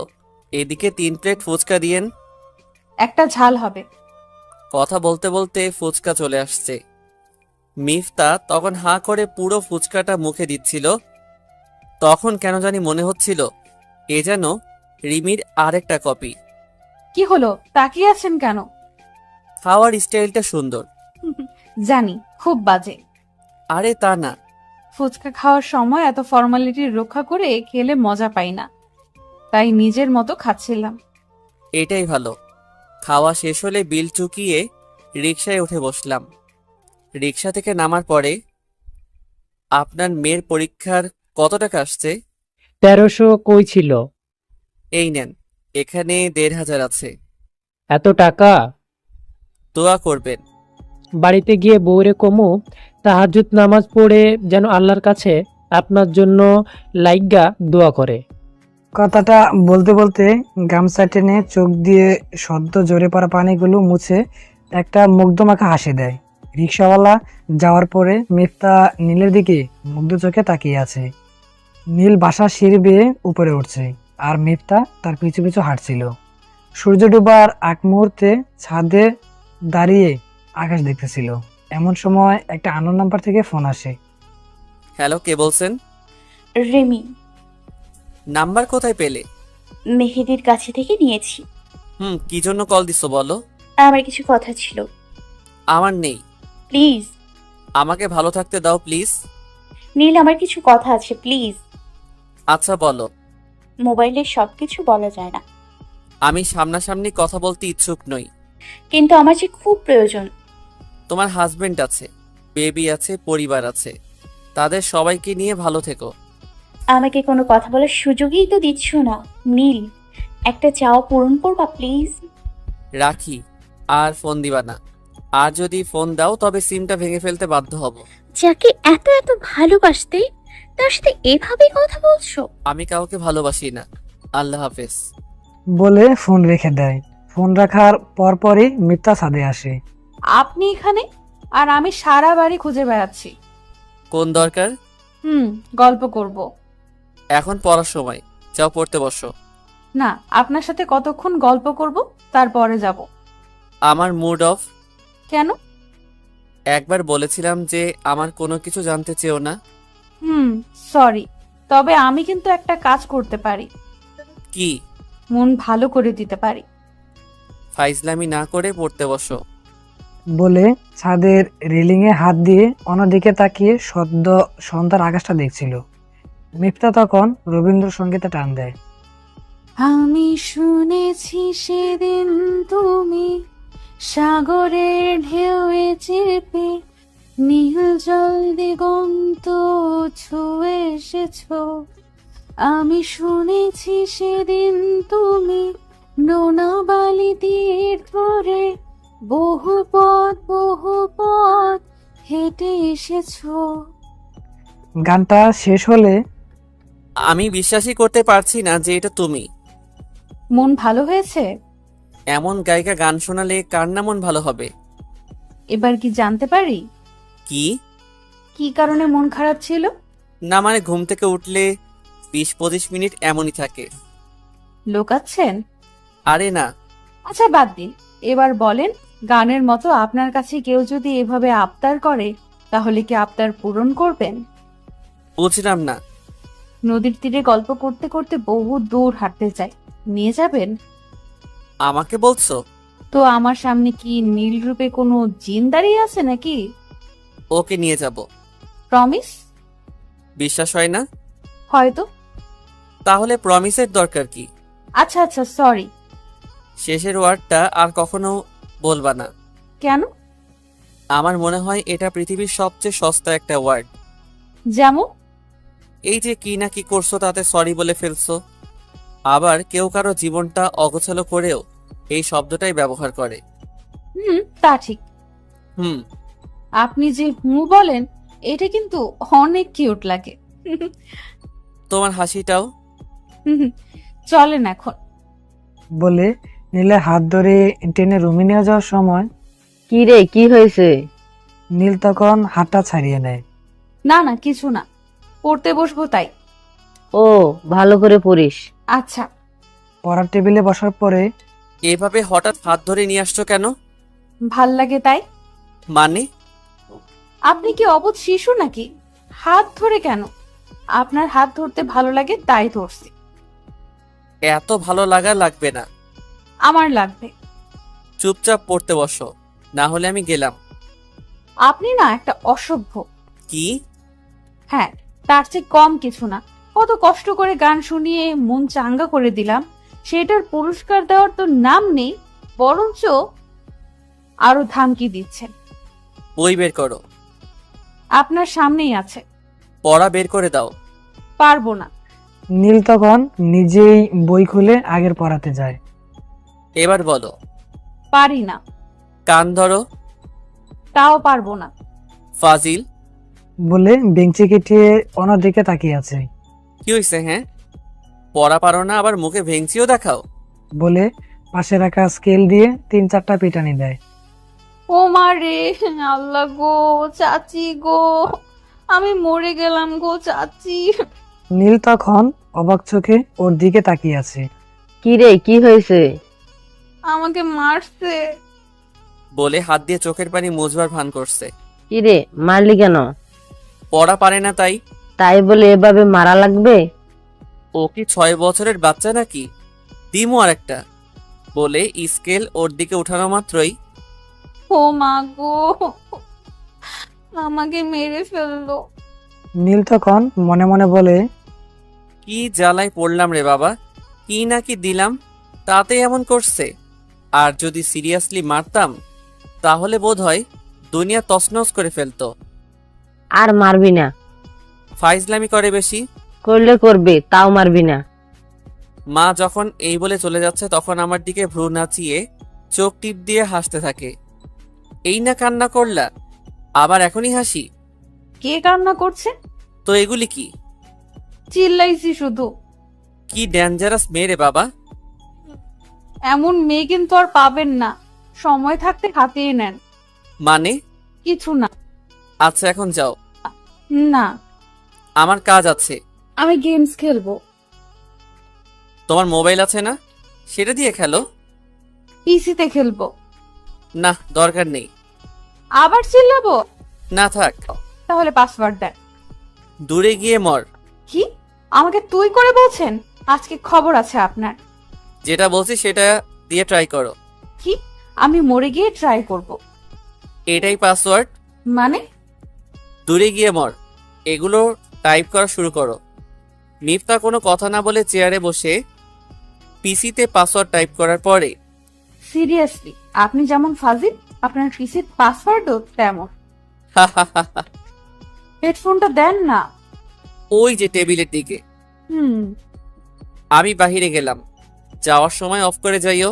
এদিকে 3 প্লেট ফুচকা দিয়েন। একটা ঝাল হবে। কথা বলতে বলতে ফুচকা চলে আসছে। মিফতা তখন হাঁ করে পুরো ফুচকাটা মুখে দিচ্ছিল। তখন কেন জানি মনে হচ্ছিল এ যেন রিমির আরেকটা কপি। কি হলো, তাকিয়ে আছেন কেন? খাওয়ার স্টাইলটা সুন্দর। জানি, খুব বাজে। আরে তা না। ফুচকা খাওয়ার সময় এত ফর্মালিটি রক্ষা করে খেলে মজা পাই না, তাই নিজের মতো খাচ্ছিলাম। এটাই ভালো। খাওয়া শেষ হলে বিল চুকিয়ে রিকশায় উঠে বসলাম। রিকশা থেকে নামার পরে, আপনার মেয়ের পরীক্ষার কত টাকা আসছে? 1300 কই ছিল? এই নেন, এখানে 1500 আছে। এত টাকা? দোয়া করবেন। বাড়িতে গিয়ে বউরে কমু তাহাজ্জুদ নামাজ পড়ে যেন আল্লাহর কাছে আপনার জন্য লাইগা দোয়া করে। কথাটা বলতে বলতে গামছা টেনে চোখ দিয়ে সদ্য ঝরে পড়া পানিগুলো মুছে একটা মুগ্ধমাখা হাসি দেয়। রিক্সাওয়ালা যাওয়ার পরে মিফতা নীলের দিকে মুগ্ধ চোখে তাকিয়ে আছে। নীল বাসার সিঁড়ি বেয়ে উপরে উঠছে, আর মিফতা তার পিছু পিছু হাঁটছিল। সূর্য ডুবার আগ মুহূর্তে ছাদে দাঁড়িয়ে আকাশ দেখতেছিল। এমন সময় একটা আননোন নাম্বার থেকে ফোন আসে। হ্যালো, কে বলছেন? রিমি। নাম্বার কোথায় পেলে? মেহেদির কাছে থেকে নিয়েছি। কি জন্য কল দিছো বলো? আমার কিছু কথা ছিল। আমার নেই। প্লিজ আমাকে ভালো থাকতে দাও প্লিজ। নীল, আমার কিছু কথা আছে, প্লিজ। আচ্ছা বলো। মোবাইলে সবকিছু বলা যায় না, আমি সামনাসামনি কথা বলতে ইচ্ছুক নই। কিন্তু আমার যে খুব প্রয়োজন। তোমার হাজবেন্ড আছে, বেবি আছে, পরিবার আছে, তাদের সবাইকে নিয়ে ভালো থেকো। আমাকে কোনো কথা বলার সুযোগই তো দিচ্ছ না। নীল, একটা চাওয়া পূরণ করবা প্লিজ? রাখি, আর ফোন দিবা না। আর যদি ফোন দাও তবে সিমটা ভেঙে ফেলতে বাধ্য হব। যাকে এত এত ভালোবাসতে তার সাথে এভাবে কথা বলছো? আমি কাউকে ভালোবাসি না। আল্লাহ হাফেজ। বলে ফোন রেখে দেয়। ফোন রাখার পরপরই মিথ্যা ছাদে আসে। আপনি এখানে, আর আমি সারা বাড়ি খুঁজে বেড়াচ্ছি। কোন দরকার? গল্প করব। এখন পড়ার সময়, যাও পড়তে বসো। না, আপনার সাথে কতক্ষণ গল্প করব, তারপরে যাব। আমার মুড অফ। কেন? একবার বলেছিলাম যে আমার কোনো কিছু জানতে চেও না। সরি, তবে আমি কিন্তু একটা কাজ করতে পারি। কি? মন ভালো করে দিতে পারি। ফাইজলামি না করে পড়তে বসো। বলে ছাদের রেলিংয়ে হাত দিয়ে অন্যদিকে তাকিয়ে সদ্য সন্ধ্যার আকাশটা দেখছিল। মিফতা তখন রবীন্দ্রসঙ্গীতে টান দেয়। আমি শুনেছি সেদিন তুমি সাগরের ঢেউয়ে চেপে নীল জল দিগন্ত ছুঁয়ে এসেছো। আমি শুনেছি সেদিন তুমি নোনা বালি তীর ধরে বহু পথ হেঁটে এসেছো। গানটা শেষ হলে আমি বিশ্বাসই করতে পারছি না যে এটা তুমি। মন ভালো হয়েছে? এমন গায়িকা গান শোনালে কার না মন ভালো হবে? এবার কি জানতে পারি কি? কি কারণে মন খারাপ ছিল? না মানে ঘুম থেকে উঠলে 20-25 মিনিট এমনই থাকে। লোকাচ্ছেন? আরে না। আচ্ছা বাদ দিন, এবার বলেন, গানের মতো আপনার কাছে কেউ যদি এভাবে আবদার করে তাহলে কি আবদার পূরণ করবেন? বুঝলাম না। নদীর তীরে গল্প করতে করতে বহু দূর হাঁটতে চাই, নিয়ে যাবেন? আমাকে বলছো? তো আমার সামনে কি নীল রূপে কোনো জিন দাঁড়িয়ে আছে নাকি? ওকে নিয়ে যাব। প্রমিস? বিশ্বাস হয় না? হয়তো। তাহলে প্রমিসের দরকার কি? আচ্ছা আচ্ছা, সরি। শেষের ওয়ার্ডটা আর কখনো বলবা না। কেন? আমার মনে হয় এটা পৃথিবীর সবচেয়ে সস্তা একটা ওয়ার্ড। যেমন? এই যে কি না কি করছো তাতে সরি বলে ফেলছো। আবার কেউ কারো জীবনটা অগোছালো করেও এই শব্দটাই ব্যবহার করে। তা ঠিক। হুম। আপনি যে বলেন এটা কিন্তু অনেক কিউট লাগে। তোমার হাসিটাও। চলেন এখন। বলে নীলের হাত ধরে টেনে রুমে নিয়ে যাওয়ার সময় কি রে, কি হয়েছে? নীল তখন হাতটা ছাড়িয়ে নেয়। না না, কিছু না, পড়তে বসবো তাই। ও, ভালো করে পড়িস। আচ্ছা। পড়ার টেবিলে বসার পরে এভাবে হঠাৎ হাত ধরে নিয়ে আসছো কেন? ভাল লাগে তাই। মানে? আপনি কি অবুঝ শিশু নাকি? হাত ধরে কেন? আপনার হাত ধরতে ভালো লাগে তাই ধরছি। এত ভালো লাগা লাগবে না। আমার লাগবে। চুপচাপ পড়তে বসো, না হলে আমি গেলাম। আপনি না একটা অসভ্য। কি? হ্যাঁ, তার চেয়ে কম কিছু না। কত কষ্ট করে গান শুনিয়ে মন চাঙ্গা করে দিলাম, সেটার পুরস্কার দেওয়ার তো নাম নেই, বরঞ্চ আরো ধামকি দিচ্ছেন। বই বের করো। আপনার সামনেই আছে। পড়া বের করে দাও। পারবো না। নীল তখন নিজেই বই খুলে আগের পড়াতে যায়। এবার বলো। পারি না। কান ধরো। তাও পারবো না। ফাজিল। বলে বেঞ্চি কেটিয়ে অন্যদিকে তাকিয়ে আছে। কি হয়েছে? হ্যাঁ, পড়া পারো না আবার মুখে ভেঙচিও দেখাও। বলে পাশে রাখা স্কেল দিয়ে 3-4টা পিটানি দেয়। ও মা রে, আল্লাহ গো, চাচি গো, আমি মরে গেলাম গো চাচি। নীল তখন অবাক চোখে ওর দিকে তাকিয়ে আছে। কি রে, কি হয়েছে? আমাকে মারছে। বলে হাত দিয়ে চোখের পানি মুছবার ভান করছে। কি রে, মারলি কেন? পড়া পারে না তাই। তাই বলে এভাবে মারা লাগবে? ও কি 6 বছরের বাচ্চা নাকি? দিমু আর একটা। বলে স্কেল ওর দিকে উঠানো মাত্রই ও মা গো, আমাকে মেরে ফেললো। নীল তখন মনে মনে বলে, কি জ্বালায় পড়লাম রে বাবা, কি না কি দিলাম, তাতে এমন করছে। আর যদি সিরিয়াসলি মারতাম তাহলে বোধহয় দুনিয়া তছনছ করে ফেলতো। আর মারবি না। ফাইজলামি করে বেশি। করলে করবে, তাও মারবি না। মা যখন এই বলে চলে যাচ্ছে তখন আমার দিকে ভ্রু নাচিয়ে চোখ টিপ দিয়ে হাসতে থাকে। এই না কান্না করলা, আবার এখনই হাসি? কে কান্না করছে? তো এগুলি কি? চিল্লাইছি শুধু। কি ডেঞ্জারাস মেয়ে রে বাবা। এমন মেয়ে কিন্তু আর পাবেন না, সময় থাকতে হাতিয়ে নেন। মানে? কিছু না। আচ্ছা এখন যাও। না, আমার কাজ আছে। আমি গেমস খেলবো। তোমার মোবাইল আছে না, সেটা দিয়ে খেলো। পিসিতে খেলবো। না, দরকার নেই। আবার চিল্লাবো? না থাক। তাহলে পাসওয়ার্ড দেন। দূরে গিয়ে মর। কি? আমাকে তুই করে বলছেন? আজকে খবর আছে আপনার। যেটা বলছি সেটা দিয়ে ট্রাই করো। কি? আমি মরে গিয়ে ট্রাই করব? এটাই পাসওয়ার্ড। মানে? দূরে গিয়ে মর, এগুলো টাইপ করা শুরু করো। মিফতা কোনো কথা না বলে চেয়ারে বসে পিসিতে পাসওয়ার্ড টাইপ করার পরে সিরিয়াসলি আপনি যেমন ফাজিল, আপনার পিসির পাসওয়ার্ডও তেমন। হেডফোনটা দেন না। ওই যে টেবিলের দিকে। আমি বাহিরে গেলাম, যাওয়ার সময় অফ করে যাইও।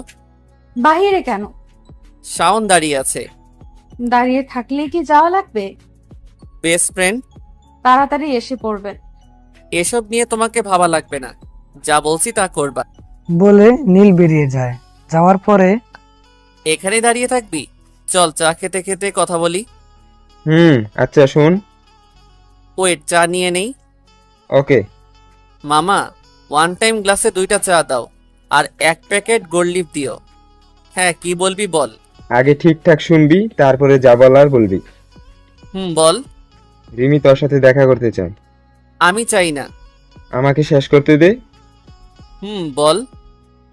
বাহিরে কেন? শাওন দাঁড়িয়ে আছে। দাঁড়িয়ে থাকলে কি যাওয়া লাগবে? Best friend. তাড়াতাড়ি এসে পড়বেন। এসব নিয়ে তোমাকে ভাবা লাগবে না, যা বলছি তা করবা। বলে নীল বেরিয়ে যায়। যাওয়ার পরে এখানে দাঁড়িয়ে থাকবি? চল চা খেতে খেতে কথা বলি। আচ্ছা শোন। ওয়েট, চা নিয়ে নেই। ওকে। মামা, 1 টাইম গ্লাসে 2টা চা দাও আর 1 প্যাকেট গোল্ড লিফ দিও। হ্যাঁ, কি বলবি বল। আগে ঠিকঠাক শুনবি, তারপরে যা বলার বলবি। বল। রিমি তোর সাথে দেখা করতে চায়। আমি চাই না। আমাকে শেষ করতে দে। বল।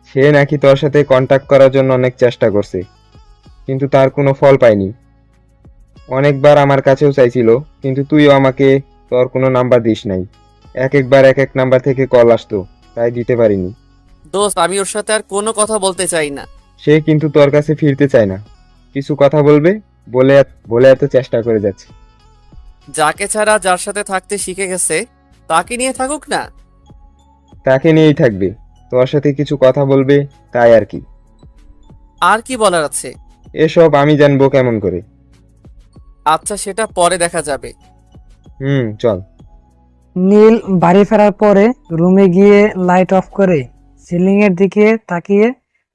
সে নাকি তোর সাথে কন্ট্যাক্ট করার জন্য অনেক চেষ্টা করছে, কিন্তু তার কোনো ফল পায়নি। অনেকবার আমার কাছেও চাইছিল, কিন্তু তুইও আমাকে তোর কোনো নাম্বার দিস নাই। একবার এক এক নাম্বার থেকে কল আসতো, তাই দিতে পারিনি। দোস্ত, আমি ওর সাথে আর কোনো কথা বলতে চাই না। সে কিন্তু তোর কাছে ফিরতে চায় না, কিছু কথা বলবে বলে বলে এত চেষ্টা করে যাচ্ছে। যাকে ছাড়া যার সাথে থাকতে শিখে গেছে তাকে নিয়ে থাকুক না। তাকে নিয়েই থাকবে, তোর সাথে কিছু কথা বলবে, তাই আর কি। আর কি বলার আছে? এসব আমি জানবো কেমন করে? আচ্ছা, সেটা পরে দেখা যাবে। চল। নীল বাড়ি ফেরার পরে রুমে গিয়ে লাইট অফ করে সিলিং এর দিকে তাকিয়ে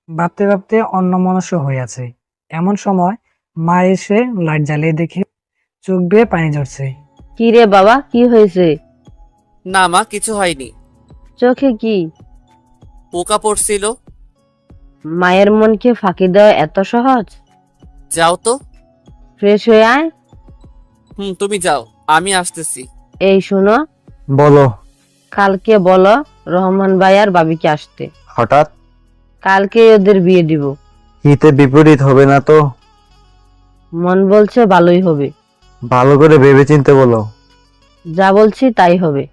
ভাবতে ভাবতে অন্যমনস্ক হয়ে আছে। এমন সময় মা এসে লাইট জ্বালিয়ে দেখে চোখ বেয়ে পানি ঝরছে। কি রে বাবা, কি হয়েছে? না মা, কিছু হয়নি। চোখে কি? পোকা পড়ছিল। মায়ের মনকে ফাঁকি দেওয়া এত সহজ? যাও তো। ফ্রেশ হয়ে আয়। তুমি যাও, আমি আসতেছি। এই শোনো, বলো। কালকে বলো রহমান ভাই আর ভাবিকে আসতে। হঠাৎ? কালকে ওদের বিয়ে দিব। হিতে বিপরীত হবে না তো? মন বলছে ভালোই হবে। ভালো করে ভেবেচিন্তে বলো। যা বলছি তাই হবে।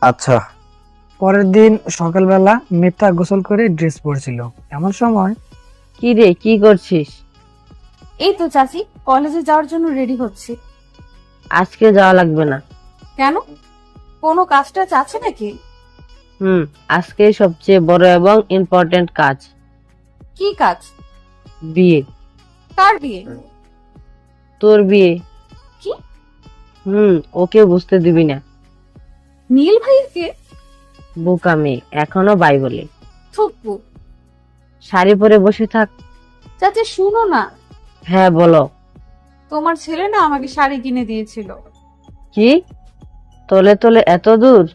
আচ্ছা। পরের দিন সকালবেলা মিফতা গোসল করে ড্রেস পরছিল। এমন সময় কি রে, কি করছিস? এই তো চাচি, কলেজে যাওয়ার জন্য রেডি হচ্ছি। আজকে যাওয়া লাগবে না। কেন? কোনো কাজটা আছে নাকি? আজকে সবচেয়ে বড় এবং ইম্পর্টেন্ট কাজ। কি কাজ? বিয়ে। কার বিয়ে? তোর বিয়ে। কি? ওকে বুঝতে দিবি না। নীল ভাইকে? বোকা মেয়ে, এখনো বাই বলে। থুকু। শাড়ি পরে বসে থাক। চাচি শুনো না, হ্যাঁ বলো। তোমার ছেলে না আমাকে শাড়ি কিনে দিয়েছিল। কি? তলে তলে এত দূর?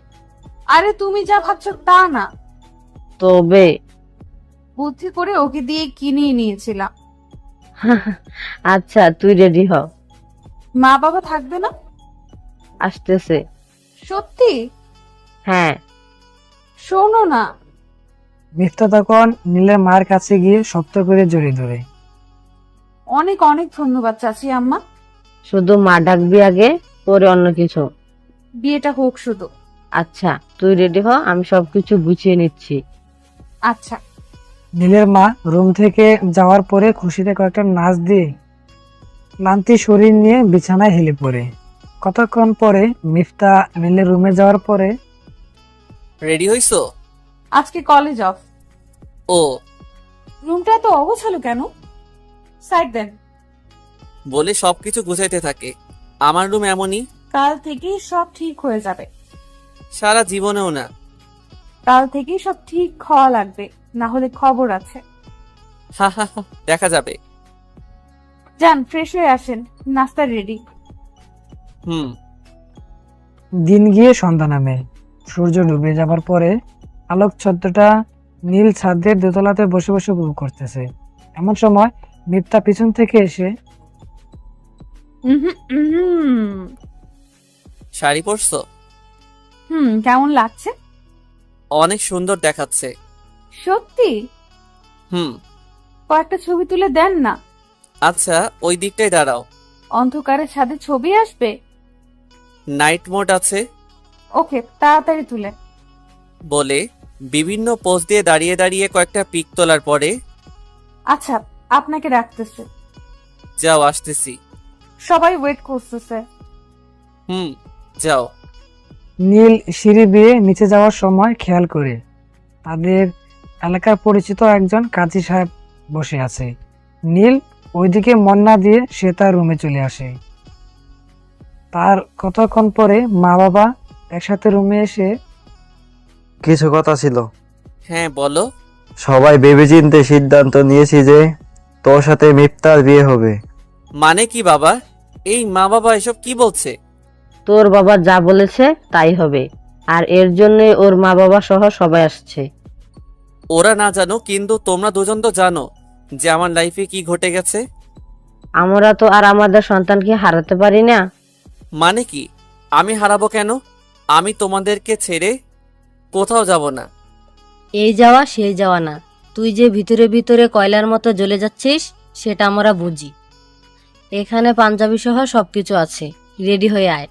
আরে তুমি যা ভাবছো তা না, তবে বুদ্ধি করে ওকে দিয়ে কিনিয়ে নিয়েছিলাম। আচ্ছা, তুই রেডি হ। মা বাবা থাকবে না? আসতেছে। সত্যি? হ্যাঁ। শোনো না। মিফতা তখন নীলের মায়ের কাছে গিয়ে শক্ত করে জড়িয়ে ধরে। অনেক অনেক ধন্যবাদ চাচি আম্মা। শুধু মা ডাকবি আগে, পরে অন্য কিছু। বিয়েটা হোক শুধু। আচ্ছা, তুই রেডি হ, আমি সবকিছু গুছিয়ে নিচ্ছি। আচ্ছা। নীলের মা রুম থেকে যাওয়ার পরে খুশিতে কয়েকটা নাচ দিয়ে ক্লান্তি শরীর নিয়ে বিছানায় হেলে পড়ে। কতক্ষণ পরে মিফতা নীলের রুমে যাওয়ার পরে, রেডি হইছো? আজকে কলেজ অফ। ও। রুমটা তো অগোছালো কেন? সাইড দেন। বলে সবকিছু গুছাইতে থাকে। আমার রুম এমনই। কাল থেকেই সব ঠিক হয়ে যাবে। সারা জীবনেও না। কাল থেকেই সব ঠিক হওয়া লাগবে, না হলে খবর আছে। হা হা হা, দেখা যাবে। যান, ফ্রেশ হয়ে আসেন, নাস্তা রেডি। দিন গিয়ে সন্ধ্যা নামে। সূর্য ডুবে যাবার পরে আলোক ছত্রটা নীল ছাদের দোতলাতে বসে বসে উপভোগ করতেছে। এমন সময় মিফতা পিছন থেকে এসে, শাড়ি পরছো? কেমন লাগছে? অনেক সুন্দর দেখাচ্ছে। সত্যি? হুম। কয়েকটা ছবি তুলে দেন না। আচ্ছা, ওই দিকটাই দাঁড়াও। অন্ধকারে ছাদে ছবি আসবে। নাইট মোড আছে। ওকে, তাড়াতাড়ি তুলে। বলে বিভিন্ন পোজ দিয়ে দাঁড়িয়ে দাঁড়িয়ে কয়েকটা পিক তোলার পরে, আচ্ছা, আপনাকে রাখতেছে। যাও, আসতেছি। সবাই ওয়েট করতেছে। যাও। নীল সিঁড়ি বেয়ে নিচে যাওয়ার সময় খেয়াল করে তাদের এলাকার পরিচিত একজন কাজী সাহেব বসে আছে। নীল ওইদিকে মন না দিয়ে সে তার রুমে চলে আসে। তার কতক্ষণ পরে মা বাবা একসাথে রুমে এসে, কিছু কথা ছিল। হ্যাঁ বলো। সবাই ভেবেচিন্তে সিদ্ধান্ত নিয়েছি যে তোর সাথে মিফতার বিয়ে হবে। মানে কি বাবা? এই মা বাবা এসব কি বলছে? তোর বাবা যা বলেছে তাই হবে, আর এর জন্যই ওর মা বাবা সহ সবাই আসছে। ওরা না জানো, কিন্তু তোমরা দুজন তো জানো যে আমার লাইফে কি ঘটে গেছে। আমরা তো আর আমাদের সন্তানকে হারাতে পারি না। মানে কি? আমি হারাবো কেন? আমি তোমাদেরকে ছেড়ে কোথাও যাব না। এই যাওয়া সেই যাওয়া না, তুই যে ভিতরে ভিতরে কয়লার মতো জ্বলে যাচ্ছিস সেটা আমরা বুঝি। এখানে পাঞ্জাবি সহ সবকিছু আছে, রেডি হয়ে আয়।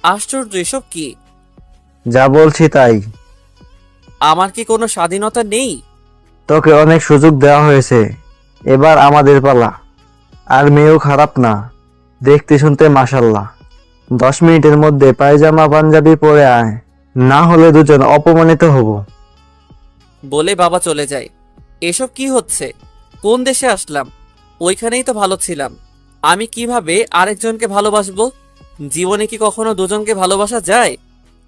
আশ্চর্য, এসব কি? যা বলছি তাই। আমার কি কোনো স্বাধীনতা নেই? তোকে অনেক সুযোগ দেওয়া হয়েছে, এবার আমাদের পালা। আর মেয়েও খারাপ না, দেখতে শুনতে মাশাল্লাহ। 10 মিনিটের মধ্যে পায়জামা পাঞ্জাবি পরে আয়, না হলে দুজন অপমানিত হব। বলে বাবা চলে যায়। এসব কি হচ্ছে? কোন দেশে আসলাম? ওইখানেই তো ভালো ছিলাম। আমি কিভাবে আরেকজনকে ভালোবাসবো? জীবনে কি কখনো দুজনকে ভালোবাসা যায়?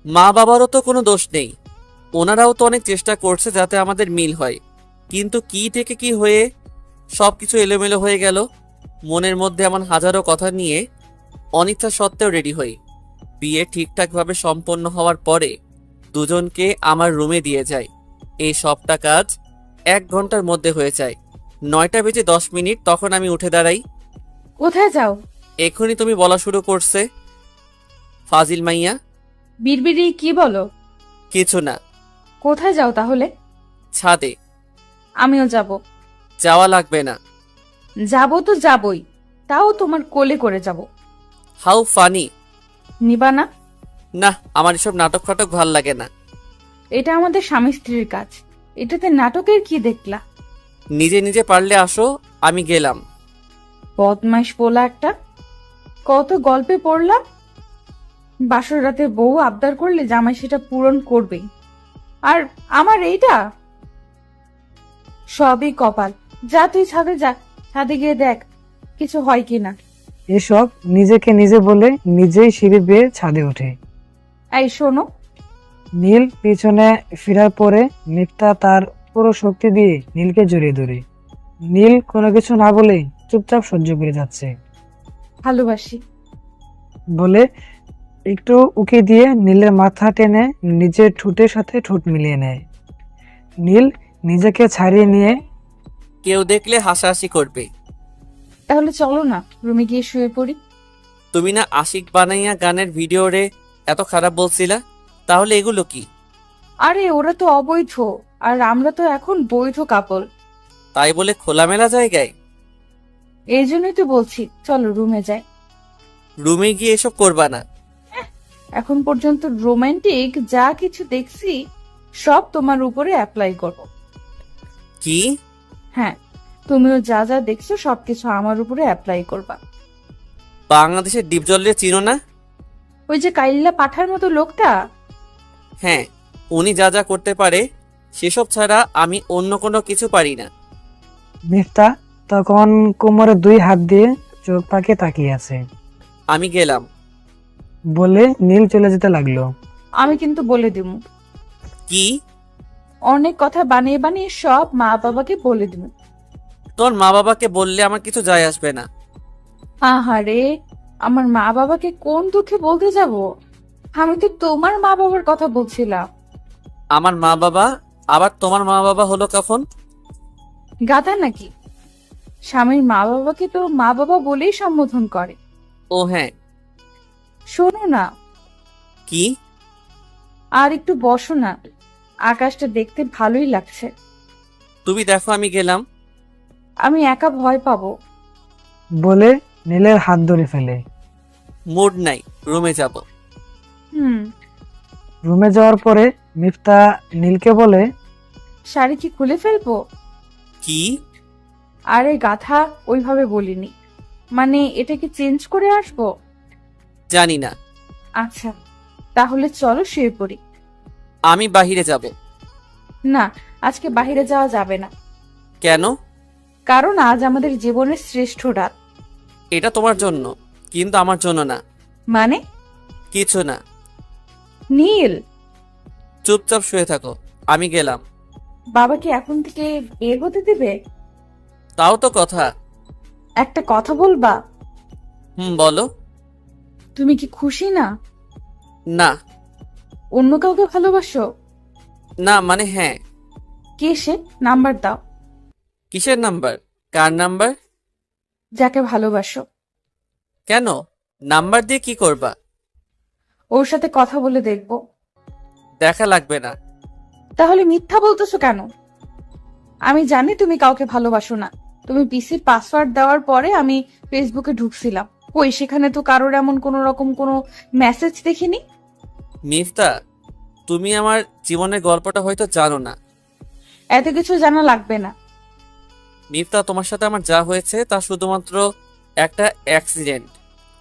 মা বাবারও তো কোনো দোষ নেই, ওনারাও তো অনেক চেষ্টা করছে যাতে আমাদের মিল হয়। কিন্তু কি থেকে কি হয়ে সবকিছু এলোমেলো হয়ে গেল। মনের মধ্যে এমন হাজারো কথা নিয়ে অনিচ্ছা সত্ত্বেও রেডি হই। বিয়ে ঠিকঠাকভাবে সম্পন্ন হওয়ার পরে দুজনকে আমার রুমে দিয়ে যায়। এই সবটা কাজ 1 ঘন্টার মধ্যে হয়ে যায়। 9টা বেজে 10 মিনিট তখন আমি উঠে দাঁড়াই। কোথায় যাও? এখনই তুমি বলা শুরু করছে ফাজিল মাইয়া। বিড়বিড়ি কি বলো? কিছু না। কোথায় যাও তাহলে? ছাদে। আমিও যাব। যাওয়া লাগবে না। যাব তো যাবই, তাও তোমার কোলে করে যাব। How funny. নিবা না? না, আমার এসব নাটক ফাটক ভাল লাগে না। এটা আমাদের স্বামী স্ত্রীর কাজ, এটাতে নাটকের কি দেখলা? নিজে নিজে পারলে আসো, আমি গেলাম। বদমাইশ পোলা একটা। কত গল্পে পড়লাম, বাসর রাতে বউ আবদার করলে জামাই সেটা পূরণ করবেই। আর আমার এইটা সবই কপাল। যা তুই ছাদে যা, ছাদে গিয়ে দেখ কিছু হয় কিনা। এসব নিজেকে নিজে বলে নিজেই সিঁড়ি বেয়ে ছাদে ওঠে। এই শোনো, নীল পিছনে ফেরার পরে মিফতা তার পুরো শক্তি দিয়ে নীলকে জড়িয়ে ধরে। নীল কোনো কিছু না বলে চুপচাপ সহ্য করে যাচ্ছে। ভালোবাসি বলে একটু উকি দিয়ে নীলের মাথা টেনে নিজের ঠোঁটের সাথে ঠোঁট মিলিয়ে নেয়। নীল নিজেকে ছাড়িয়ে নিয়ে কেউ দেখলে হাসাহাসি করবে। তাহলে চলো না রুমে গিয়ে শুয়ে পড়ি। তুমি না আশিক বানাইয়া গানের ভিডিও রে এত খারাপ বলছিলা, তাহলে এগুলো কি? আরে ওরা তো অবৈধ, আর আমরা তো এখন বৈধ কাপল। তাই বলে খোলামেলা জায়গায়? এই জন্যই তো বলছি চলো রুমে যাই। রুমে গিয়ে এসব করবা না। এখন পর্যন্ত রোমান্টিক যা কিছু দেখছি সব তোমার উপরে অ্যাপ্লাই করব। কি? হ্যাঁ, তুমিও যা যা দেখছো সবকিছু আমার উপরে অ্যাপ্লাই করবা। বাংলাদেশের ডিপজলে চিনো না? ওই যে কাইল্লা পাঠার মতো লোকটা, হ্যাঁ, উনি যা যা করতে পারে সেসব ছাড়া আমি অন্য কোনো কিছু পারি না। মিফতা তখন কোমরে 2 হাত দিয়ে চোখ পাকে তাকিয়ে আছে। আমি গেলাম। বলে নীল চলে যেতে লাগলো। আমি কিন্তু বলে দিব, কি? অনেক কথা বানিয়ে বানিয়ে সব মা বাবাকে বলে দিব। তোর মা বাবাকে বললে আমার কিছু যায় আসবে না। আহারে, আমার মা বাবাকে কোন দুঃখে বলতে যাব? আমি তো তোমার মা বাবার কথা বলছিলাম। আমার মা বাবা আবার তোমার মা বাবা হলো কখন? গাধা নাকি? স্বামীর মা বাবাকে তো মা বাবা বলেই সম্বোধন করে। ও হ্যাঁ। শোনো না, কি? আর একটু বসো না, আকাশটা দেখতে ভালোই লাগছে। তুমি দেখো, আমি গেলাম। আমি একা ভয় পাবো। বলে নীলের হাত ধরে ফেলে। মুড নাই, রুমে যাব। হুম, রুমে যাওয়ার পরে মিফতা নীলকে বলে, শাড়ি কি খুলে ফেলবো? কি? আরে গাধা, ওইভাবে বলিনি, মানে এটা কি চেঞ্জ করে আসবো? জানি না। আচ্ছা, তাহলে চলো শুয়ে পড়ি। আমি বাহিরে যাব। না, আজকে বাইরে যাওয়া যাবে না, কেন? কারণ আজ আমাদের জীবনের শ্রেষ্ঠ রাত। এটা তোমার জন্য, কিন্তু আমার জন্য না। মানে? কিছু না। নীল, চুপচাপ শুয়ে থাকো, আমি গেলাম। বাবা কি এখন থেকে বের হতে দেবে? তাও তো কথা। একটা কথা বলবা? বলো। তুমি কি খুশি না? না। অন্য কাউকে ভালোবাসো? না মানে হ্যাঁ। কে সে? নাম্বার দাও। কিসের নাম্বার? কার নাম্বার? যাকে ভালোবাসো। কেন? নাম্বার দিয়ে কি করবা? ওর সাথে কথা বলে দেখবো। দেখা লাগবে না। তাহলে মিথ্যা বলতেছো কেন? আমি জানি তুমি কাউকে ভালোবাসো না। তুমি পিসির পাসওয়ার্ড দেওয়ার পরে আমি ফেসবুকে ঢুকছিলাম, কই সেখানে তো কারোর এমন কোনো রকম কোনো মেসেজ দেখিনি। মিফতা, তুমি আমার জীবনের গল্পটা হয়তো জানো না। এত কিছু জানা লাগবে না। মিফতা, তোমার সাথে আমার যা হয়েছে তা শুধুমাত্র একটা অ্যাক্সিডেন্ট,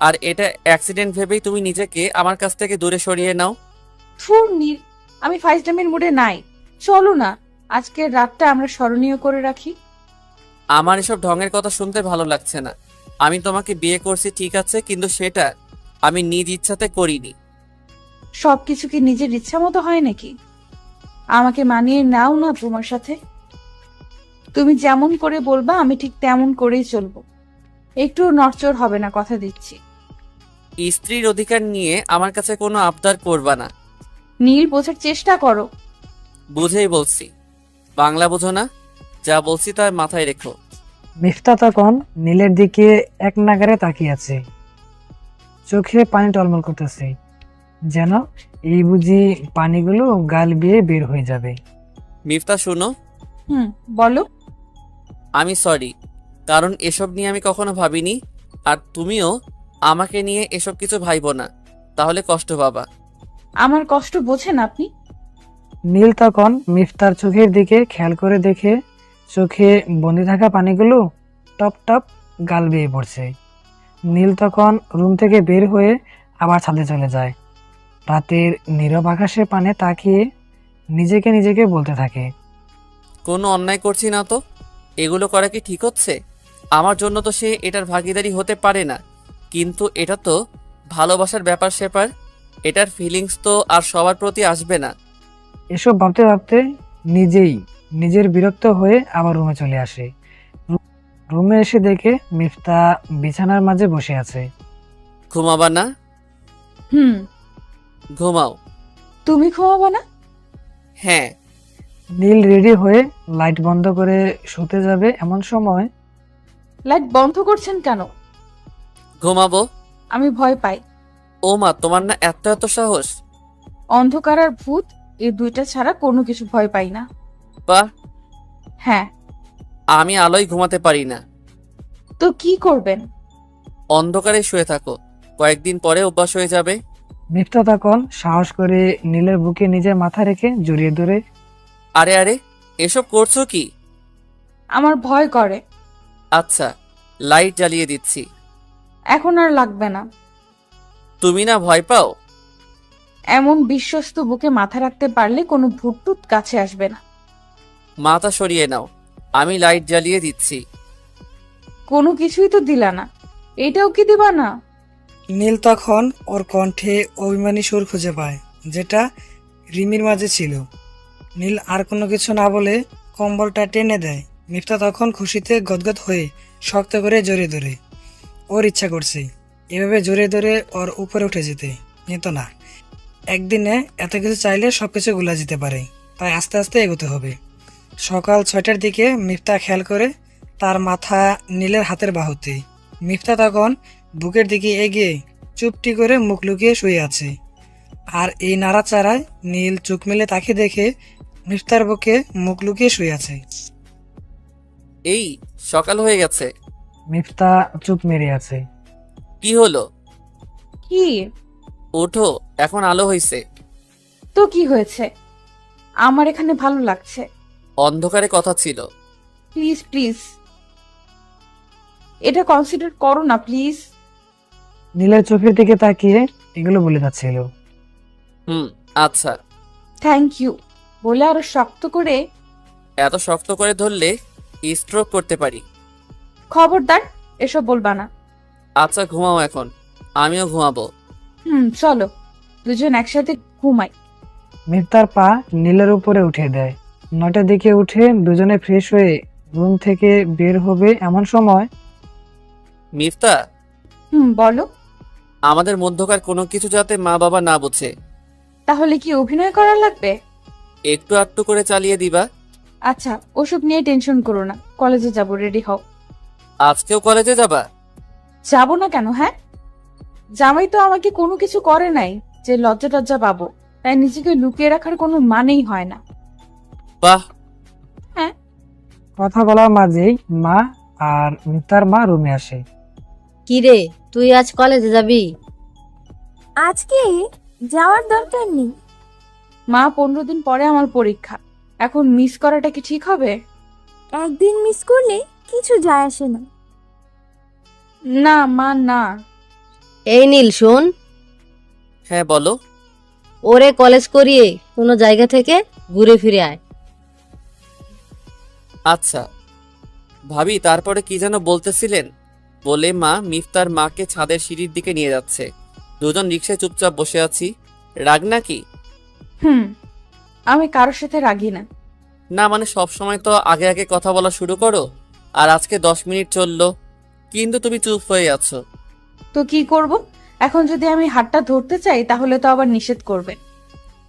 আর এটা অ্যাক্সিডেন্ট ভেবেই তুমি নিজেকে আমার কাছ থেকে দূরে সরিয়ে নাও। ফুর নীল, আমি ফাইজলামের মুডে নাই। চলো না, আজকের রাতটা আমরা স্মরণীয় করে রাখি। আমার এসব ঢঙের কথা শুনতে ভালো লাগছে না। আমি তোমাকে বিয়ে করছি ঠিক আছে, কিন্তু সেটা আমি নিজ ইচ্ছাতে করিনি। সবকিছু কি নিজের ইচ্ছা মতো হয় নাকি? আমাকে মানিয়ে নাও না তোমার সাথে। তুমি যেমন করে বলবা আমি ঠিক তেমন করেই চলবো। একটু নড়চড় হবে না, কথা দিচ্ছি। স্ত্রীর অধিকার নিয়ে আমার কাছে কোনো আবদার করবা না। নীল, বোঝার চেষ্টা করো। বুঝেই বলছি। বাংলা বোঝো না? যা বলছি তা মাথায় রেখো। মিফতা তখন নীলের দিকে এক নাগারে তাকিয়ে আছে, চোখে পানি টলমল করতেছে, যেন এই বুঝি পানিগুলো গাল বেয়ে বের হয়ে যাবে। মিফতা শোনো, বলো। আমি সরি, কারণ এসব নিয়ে আমি কখনো ভাবিনি। আর তুমিও আমাকে নিয়ে এসব কিছু ভাইবো না, তাহলে কষ্ট পাবা। আমার কষ্ট বোঝেন আপনি? নীল তখন মিফতার চোখের দিকে খেয়াল করে দেখে চোখে বন্দি থাকা পানিগুলো টপ টপ গাল বেয়ে পড়ছে। নীল তখন রুম থেকে বের হয়ে আবার ছাদে চলে যায়। রাতের নীরব আকাশের পানে তাকিয়ে নিজেকে বলতে থাকে, কোনো অন্যায় করছি না তো, এগুলো করা কি ঠিক হচ্ছে? আমার জন্য তো সে এটার ভাগিদারি হতে পারে না, কিন্তু এটা তো ভালোবাসার ব্যাপার স্যাপার, এটার ফিলিংস তো আর সবার প্রতি আসবে না। এসব ভাবতে ভাবতে নিজের বিরক্ত হয়ে আবার রুমে চলে আসে। রুমে এসে দেখে মিফতা বিছানার মাঝে বসে আছে। ঘুমাবা না? ঘুমাও। তুমি ঘুমাবা না? হ্যাঁ। নীল রেডি হয়ে লাইট বন্ধ করে শুতে যাবে, এমন সময় লাইট বন্ধ করছেন কেন? ঘুমাবো। আমি ভয় পাই। ও মা, তোমার না এত এত সাহস! অন্ধকার আর ভূত, এই দুইটা ছাড়া কোনো কিছু ভয় পাই না। বাহ। হ্যাঁ। আমি আলোয় ঘুমাতে পারি না। তো কি করবেন? অন্ধকারে শুয়ে থাকো, কয়েকদিন পরে অভ্যাস হয়ে যাবে। মিফতা তখন সাহস করে নীলের বুকে নিজের মাথা রেখে জড়িয়ে ধরে, আরে আরে, এসব করছো কি? আমার ভয় করে। আচ্ছা, লাইট জ্বালিয়ে দিচ্ছি। এখন আর লাগবে না। তুমি না ভয় পাও? এমন বিশ্বস্ত বুকে মাথা রাখতে পারলে কোনো ভূতটুত কাছে আসবে না। মাথা সরিয়ে নাও, আমি লাইট জ্বালিয়ে দিচ্ছি। কোনো কিছুই তো দিলা না, এটাও কি দিবা না? নীল তখন ওর কণ্ঠে অভিমানী সুর খুঁজে পায়, যেটা রিমির মাঝে ছিল। নীল আর কোনো কিছু না বলে কম্বলটা টেনে দেয়। মিফতা তখন খুশিতে গদগদ হয়ে শক্ত করে জড়িয়ে ধরে। ওর ইচ্ছা করছে এভাবে জড়িয়ে ধরে ওর উপরে উঠে যেতে, কিন্তু না, একদিনে এত কিছু চাইলে সবকিছু গুলা যেতে পারে, তাই আস্তে আস্তে এগোতে হবে। সকাল 6টার দিকে মিফতা খেয়াল করে তার মাথা নীলের হাতের বাহুতে। মিফতা তখন বুকের দিকে এগিয়ে চুপটি করে মুখ লুকিয়ে শুয়ে আছে। আর এই নাড়াচাড়ায় নীল চোখ মেলে তাকে দেখে মিফতার বুকে মুখ লুকিয়ে শুয়ে আছে। এই সকাল হয়ে গেছে। মিফতা চুপ মেরে আছে। কি হলো? কি? ওঠো, এখন আলো হয়েছে। তো কি হয়েছে? আমার এখানে ভালো লাগছে। অন্ধকারে কথা ছিল। প্লিজ প্লিজ, এটা কনসিডার করো না প্লিজ। নীলের চোখের দিকে তাকিয়ে এগুলো বলে যাচ্ছিল। আচ্ছা। থ্যাংক ইউ বলে আরো শক্ত করে। এত শক্ত করে ধরলে স্ট্রোক করতে পারি। খবরদার এসব বলবা না। আচ্ছা, ঘুমাও এখন, আমিও ঘুমাবো। চলো দুজন একসাথে ঘুমাই। মিফতার পা নীলের উপরে উঠে দেয়। 9টার দিকে উঠে দুজনে ফ্রেশ হয়ে রুম থেকে বের হবে, এমন সময় মিফতা, বলো। আমাদের মধ্যকার কোনো কিছু যাতে মা বাবা না বোঝে। তাহলে কি অভিনয় করা লাগবে? একটু আটটু করে চালিয়ে দিবা। আচ্ছা, ওসব নিয়ে টেনশন করো না, কলেজে যাব, রেডি হও। আজকেও কলেজে যাবা? যাব না কেন? হ্যাঁ, জামাই তো আমাকে কোনো কিছু করে নাই যে লজ্জা টজ্জা পাবো, তাই নিজেকে লুকিয়ে রাখার কোনো মানেই হয় না। বাহ। হ্যাঁ, কথা বলার মাঝেই মা আর মিফতার মা রুমে আসে। কি রে, তুই আজ কলেজে যাবি? আজকে যাওয়ার দরকার নেই। মা, 15 দিন পরে আমার পরীক্ষা, এখন মিস করাটা কি ঠিক হবে? একদিন মিস করলে কিছু যায় আসে না। না মা, না। এই নীল, শোন, হ্যাঁ বলো। ওরে কলেজ করিয়ে কোনো জায়গা থেকে ঘুরে ফিরে আয়। আচ্ছা ভাবি, তারপরে কি যেন বলতেছিলেন? বলে মা মিফতার মাকে ছাদের সিঁড়ির দিকে নিয়ে যাচ্ছে। দুজন রিকশায় চুপচাপ বসে আছি। রাগ নাকি? আমি কারোর সাথে রাগি না। না মানে সব সময় তো আগে আগে কথা বলা শুরু করো, আর আজকে 10 মিনিট চললো কিন্তু তুমি চুপ হয়ে আছো। তো কি করব? এখন যদি আমি হাতটা ধরতে চাই তাহলে তো আবার নিষেধ করবে।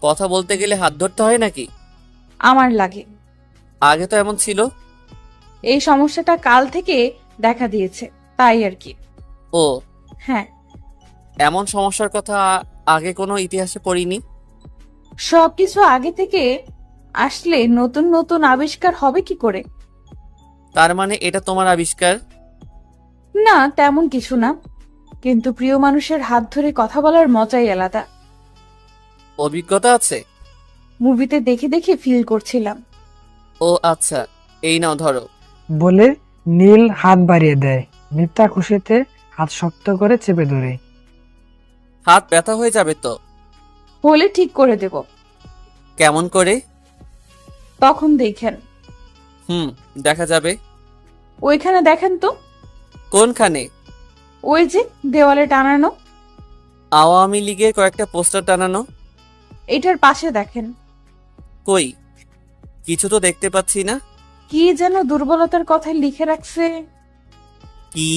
কথা বলতে গেলে হাত ধরতে হয় নাকি? আমার লাগে। আগে তো এমন ছিল। এই সমস্যাটা কাল থেকে দেখা দিয়েছে, তাই আর কি। ও হ্যাঁ, এমন সমস্যার কথা আগে কোনো ইতিহাসে পড়িনি। সবকিছু আগে থেকে আসলে নতুন নতুন আবিষ্কার হবে কি করে? তার মানে এটা তোমার আবিষ্কার? না, তেমন কিছু না, কিন্তু প্রিয় মানুষের হাত ধরে কথা বলার মজাই আলাদা। অভিজ্ঞতা আছে? মুভিতে দেখে দেখে ফিল করছিলাম। ও আচ্ছা, এই নাও ধরো। বলে নীল হাত বাড়িয়ে দেয়। মিফতা খুশিতে হাত শক্ত করে চেপে ধরে। হাত ব্যথা হয়ে যাবে তো? হলে ঠিক করে দেব। কেমন করে? তখন দেখেন। দেখা যাবে। ওইখানে দেখেন তো। কোনখানে? ওই যে দেওয়ালে টানানো। আওয়ামী লীগের কয়েকটা পোস্টার টানানো। এটার পাশে দেখেন। কই, কিছু তো দেখতে পাচ্ছি না। কি যেন দুর্বলতার কথা লিখে রাখছে। কি?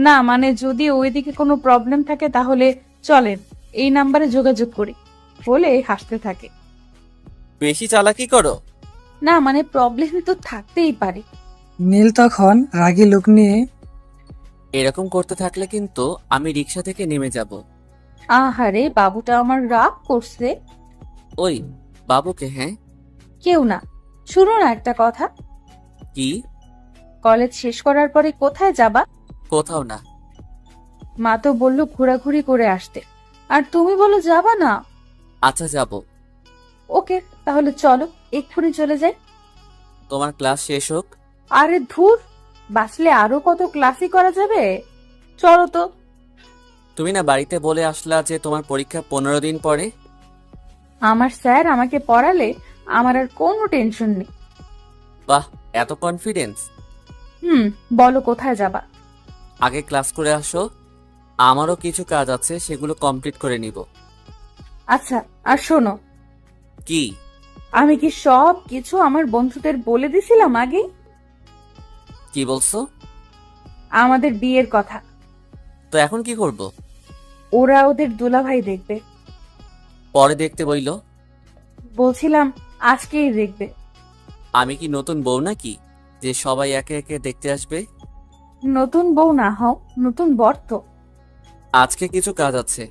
না মানে যদি ওইদিকে কোনো প্রবলেম থাকে তাহলে চলেন এই নাম্বারে যোগাযোগ করি, বলে হাসতে থাকে। বেশি চালাকি করো। না মানে প্রবলেম তো থাকতেই পারে। নীল তখন রাগী লোক নিয়ে, এরকম করতে থাকলে কিন্তু আমি রিক্সা থেকে নেমে যাব। আহারে, বাবুটা আমার রাগ করছে। ওই বাবুকে? হ্যাঁ। কেউ না, শুনো না একটা কথা। কি? কলেজ শেষ করার পরে কোথায় যাবা? কোথাও না। মা তো বললো ঘোরাঘুরি করে আসতে, আর তুমি বলো যাবা না। আচ্ছা যাব। ওকে, তাহলে চলো এক্ষুনি চলে যাই। তোমার ক্লাস শেষ হোক। আরে ধুর, বাঁচলে আরো কত ক্লাসই করা যাবে। চলো তো। তুমি না বাড়িতে বলে আসলা যে তোমার পরীক্ষা 15 দিন পরে। আমার স্যার আমাকে পড়ালে আমার আর কোনো টেনশন নেই। বাহ, এত কনফিডেন্স। বলো কোথায় যাবা? আগে ক্লাস করে আসো, আমারও কিছু কাজ আছে, সেগুলো কমপ্লিট করে নিব। আচ্ছা, আর শোনো, কি? আমি কি সব কিছু আমার বন্ধুদের বলে দিছিলাম আগে? কি বলছো? আমাদের বিয়ের কথা। তো এখন কি করব? ওরা ওদের দুলাভাই দেখবে। পরে দেখতে বইলো? বলছিলাম আজকেই দেখবে। আমি কি নতুন বউ নাকি যে সবাই একে একে দেখতে আসবে? নতুন বউ না হও, নতুন বর তো। আজকে কিছু কাজ আছে,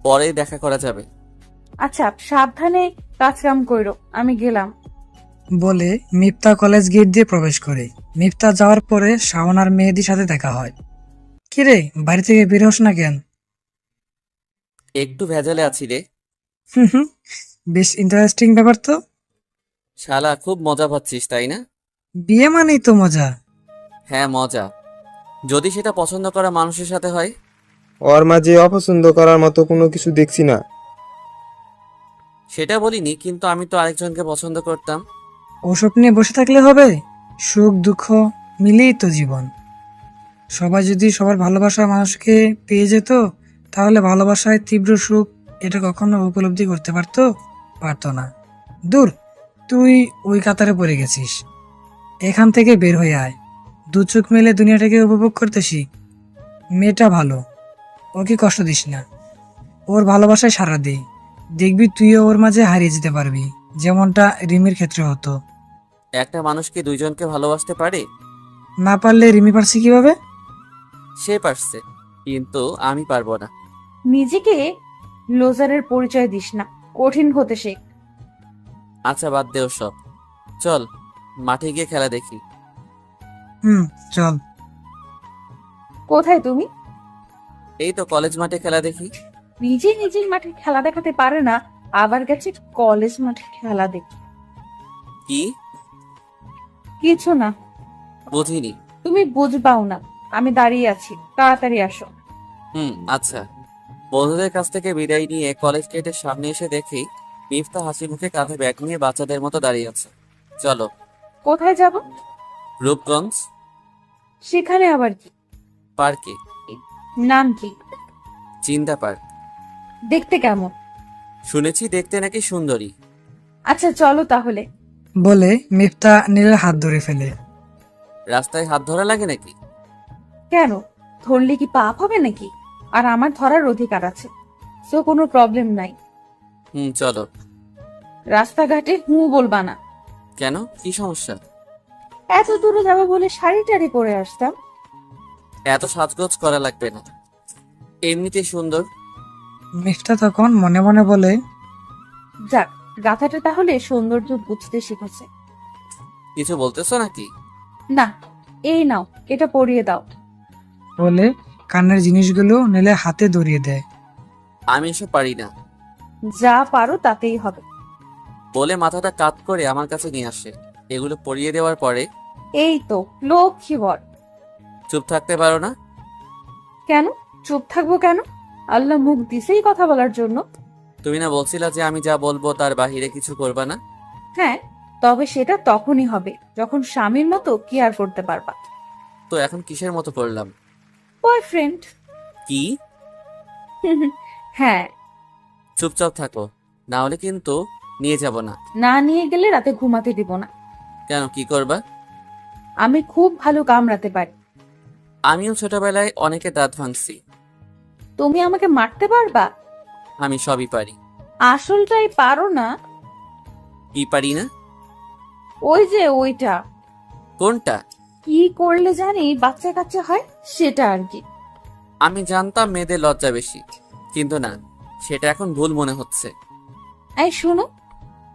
পরে দেখা করা যাবে। আচ্ছা, সাবধানে কাজ কাম কইরো, আমি গেলাম। বলে মিফতা কলেজ গেট দিয়ে প্রবেশ করে। মিফতা যাওয়ার পরে শাওন আর মেহেদির সাথে দেখা হয়। কিরে, বাড়ি থেকে বের হোস না কেন? একটু ভেজালে আছি রে। বেশ ইন্টারেস্টিং ব্যাপার তো। শালা খুব মজা পাচ্ছিস তাই না? বিয়ে মানেই তো মজা। হ্যাঁ মজা, যদি সেটা পছন্দ করা মানুষের সাথে হয়। ওর মাঝে অপছন্দ করার মতো কোনো কিছু দেখছি না। সেটা বলিনি, কিন্তু আমি তো আরেকজনকে পছন্দ করতাম। ওসব নিয়ে বসে থাকলে হবে? সুখ দুঃখ মিলেই তো জীবন। সবাই যদি সবার ভালোবাসার মানুষকে পেয়ে যেত, তাহলে ভালোবাসায় তীব্র সুখ এটা কখনো উপলব্ধি করতে পারতো না। দূর, তুই ওই কাতারে পড়ে গেছিস। এখান থেকে বের হয়ে আয়, দু চোখ মেলে দুনিয়াটাকে উপভোগ করতে শিখ। মেয়েটা ভালো, ওকে কষ্ট দিস না, ওর ভালোবাসায় সাড়া দে। দেখবি তুইও ওর মাঝে হারিয়ে যেতে পারবি, যেমনটা রিমির ক্ষেত্রে হতো। একটা মানুষ কি দুইজনকে ভালোবাসতে পারে? না পারলে রিমি পারছে কিভাবে? সে পারছে, কিন্তু আমি পারবো না। নিজেকে লোজারের পরিচয় দিস না, কঠিন হতে শেখ। আচ্ছা বাদ দেও সব, চল মাঠে গিয়ে খেলা দেখি। চল। কোথায় তুমি? এই তো কলেজ মাঠে খেলা দেখি। নিজের মাঠে খেলা দেখাতে পারে না, আবার গেছে কলেজ মাঠে খেলা দেখি। কি? কিছু না। বুঝিনি। তুমি বুঝবাও না, আমি দাঁড়িয়ে আছি, তাড়াতাড়ি আসো। আচ্ছা। বন্ধুদের কাছ থেকে বিদায় নিয়ে কলেজ গেটের সামনে এসে দেখি মিফতা হাসি মুখে কাঁধে ব্যাগ নিয়ে বাচ্চাদের মতো দাঁড়িয়ে আছে। চলো। কোথায় যাব? রূপগঞ্জ সেখানে আবার কি? পার্কে। নাম কি? চিন্তা পার্ক। দেখতে কেমন? শুনেছি দেখতে নাকি সুন্দরী। আচ্ছা চলো তাহলে। বলে মিফতা নীলের হাত ধরে ফেলে। রাস্তায় হাত ধরা লাগে নাকি? কেন, ধরলে কি পাপ হবে নাকি? আর আমার ধরার অধিকার আছে, সো কোনো প্রবলেম নাই। চলো। রাস্তাঘাটে বলবা না। কেন, কি সমস্যা? এত দূরে যাবো বলে শাড়ি টাড়ি পরে আসতাম। এত সাজগোজ করা লাগবে না, এমনিতে সুন্দর। মিফতা তখন মনে মনে বলে, যাক, গাথাটা তাহলে সৌন্দর্য বুঝতে শিখেছে। কিছু বলতেছো নাকি? না, এই নাও, এটা পরিয়ে দাও। বলে কানের জিনিসগুলো নীলের হাতে ধরিয়ে দেয়। আমি এসব পারি না। যা পারো তাতেই হবে। বলে মাথাটা কাত করে আমার কাছে নিয়ে আসে। এগুলো পরিয়ে দেওয়ার পরে, এই তো লক্ষ্মী বর। চুপ থাকতে পারো না? কেন চুপ থাকবো কেন? আল্লাহ মুখ দিছেই কথা বলার জন্য। তুমি না বলছিলা যে আমি যা বলবো তার বাহিরে কিছু করবা না? হ্যাঁ, তবে সেটা তখনই হবে যখন স্বামীর মতো কেয়ার করতে পারবা। তো এখন কিসের মতো করলাম? বয়ফ্রেন্ড। কি? হ্যাঁ। চুপচাপ থাকো, না হলে কিন্তু নিয়ে যাব না। না নিয়ে গেলে রাতে ঘুমাতে দিব না। কেন, কি করবা? আমি খুব ভালো কামড়াতে পারি। আমিও ছোটবেলায় অনেকে দাঁত ভাঙছি। তুমি আমাকে মারতে পারবা? আমি সবই পারি। আসলটাই পারো না। কি পারি না? ওই যে ওইটা। কোনটা? কি করলে জানি বাচ্চা কাচ্চা হয়, সেটা আর কি। আমি জানতাম মেয়েদের লজ্জা বেশি, কিন্তু না, সেটা এখন ভুল মনে হচ্ছে। এই শোনো,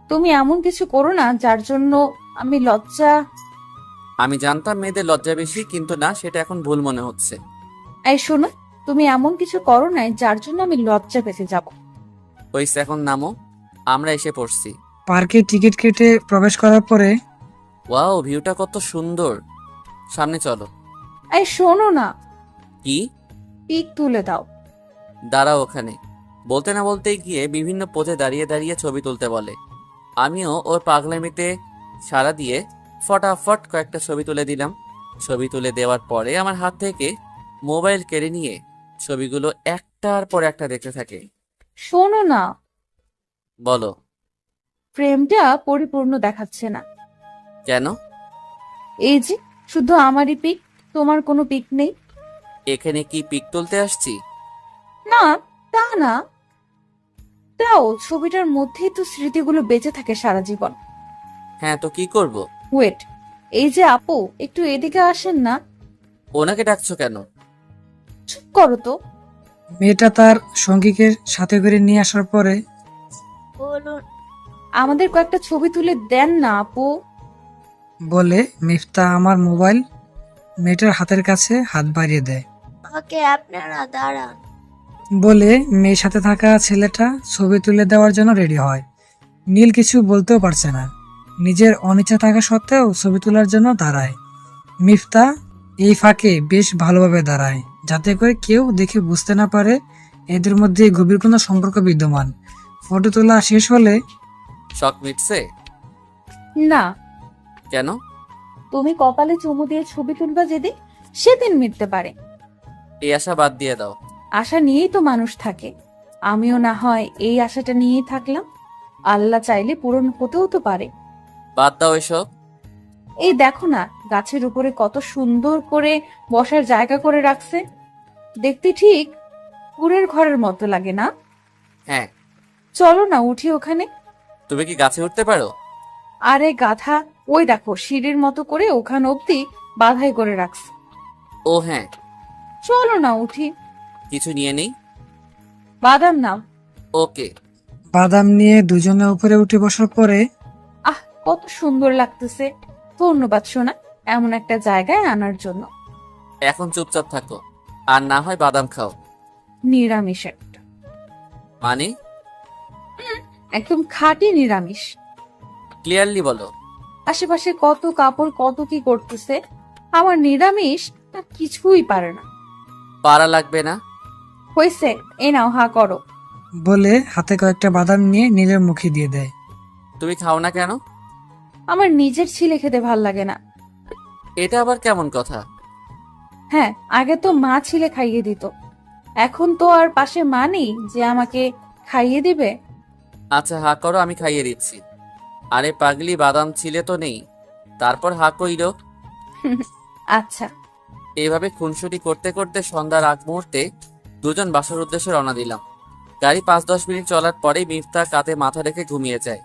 তুমি এমন কিছু করো না যার জন্য আমি লজ্জা। আমি জানতাম মেয়েদের লজ্জা বেশি, কিন্তু না, সেটা এখন ভুল মনে হচ্ছে। এই শোনো, তুমি এমন কিছু করো না যার জন্য আমি লজ্জা পেতে যাব। হইছে, এখন নামো, আমরা এসে পড়ছি। পার্কে টিকিট কেটে প্রবেশ করার পরে, ওয়াও, ভিউটা কত সুন্দর। সামনে চলো। এই শোনো না। কি? পিক তুলে দাও। দাঁড়াও ওখানে। বলতে না বলতেই গিয়ে বিভিন্ন পোজে দাঁড়িয়ে দাঁড়িয়ে ছবি তুলতে বলে। আমিও ওর পাগলামিতে সাড়া দিয়ে ফটাফট কয়েকটা ছবি তুলে দিলাম। ছবি তুলে দেওয়ার পরে আমার হাত থেকে মোবাইল কেড়ে নিয়ে ছবিগুলো একটার পর একটা দেখতে থাকে। শোনো না। বলো। ফ্রেমটা পরিপূর্ণ দেখাচ্ছে না। কেন? এই যে শুধু আমারই পিক, তোমার কোনো পিক নেই। এখানে কি পিক তুলতে আসছি? না, তা না। তাও ছবিটার মধ্যেই তো স্মৃতিগুলো বেঁচে থাকে সারা জীবন। হ্যাঁ, তো কি করব? ওয়েট, এই যে আপু, একটু এদিকে আসেন না। ওনাকে ডাকছো কেন? চুপ করো তো। মেয়েটা তার সঙ্গীকে সাথে করে নিয়ে আসার পরে, আমাদের কয়েকটা ছবি তুলে দেন না আপু। বলে মিফতা আমার মোবাইল মেয়েটার হাতের কাছে হাত বাড়িয়ে দেয়। ওকে, আপনারা দাঁড়ান। বলে মেয়ের সাথে থাকা ছেলেটা ছবি তুলে দেওয়ার জন্য রেডি হয়। নীল কিছু বলতেও পারছে না, নিজের অনিচ্ছা থাকা সত্ত্বেও ছবি তোলার জন্য দাঁড়ায়। মিফতা এই ফাঁকে বেশ ভালোভাবে দাঁড়ায়, যাতে করে কেউ দেখে বুঝতে না পারে এদের মধ্যে গভীর কোনো সম্পর্ক বিদ্যমান। ফটো তোলা শেষ হলে, শখ মিটছে? না, কেন? তুমি কপালে চুমু দিয়ে ছবি তুলবা যেদিন, সেদিন মিটতে পারে। এই আশা বাদ দিয়ে দাও। আশা নিয়েই তো মানুষ থাকে। আমিও না হয় এই আশাটা নিয়েই থাকলাম। আল্লাহ চাইলে পূরণ হতেও তো পারে। বাদ দাও এসব। এই দেখো না, গাছের উপরে কত সুন্দর করে বসার জায়গা করে রাখছে। দেখতে ঠিক কুড়ের ঘরের মতো লাগে না? হ্যাঁ। চলো না উঠি ওখানে। তুমি কি গাছে উঠতে পারো? আরে গাধা, ওই দেখো সিঁড়ির মতো করে ওখানে অব্দি বাধাই করে রাখছে। ও হ্যাঁ। চলো না উঠি। কিছু নিয়ে নেই। বাদাম নাও। ওকে। বাদাম নিয়ে দুজনে উপরে উঠে বসার পরে, আহ, কত সুন্দর লাগতেছে। ধন্যবাদ সোনা, এমন একটা জায়গায় আনার জন্য। এখন চুপচাপ থাকো, আর না হয় বাদাম খাও। নিরামিষ একটা, মানে? একদম খাঁটি নিরামিষ। ক্লিয়ারলি বলো। আশেপাশে কত কাপড়, কত কি করতেছে, আমার নিরামিষ তা কিছুই পারে না। পারা লাগবে না। হয়েছে, এ নাও, হা করো। বলে হাতে কয়েকটা বাদাম নিয়ে নীলের মুখে দিয়ে দেয়। তুমি খাও না কেন? আমার নিজের ছিলে খেতে ভাল লাগে না। এটা আবার কেমন কথা? হ্যাঁ, আগে তো মা ছিলে খাইয়ে দিত, এখন তো আর পাশে মা নেই যে আমাকে খাইয়ে দিবে। আচ্ছা হা করো, আমি খাইয়ে দিচ্ছি। আরে পাগলি, বাদাম ছিলে তো নেই, তারপর হা কইরো। আচ্ছা। এইভাবে খুনসুটি করতে করতে সন্ধ্যার আগ মুহূর্তে দুজন বাসার উদ্দেশ্যে রওনা দিলাম। গাড়ি 5-10 মিনিট চলার পরেই মিফতা কাঁধে মাথা রেখে ঘুমিয়ে যায়।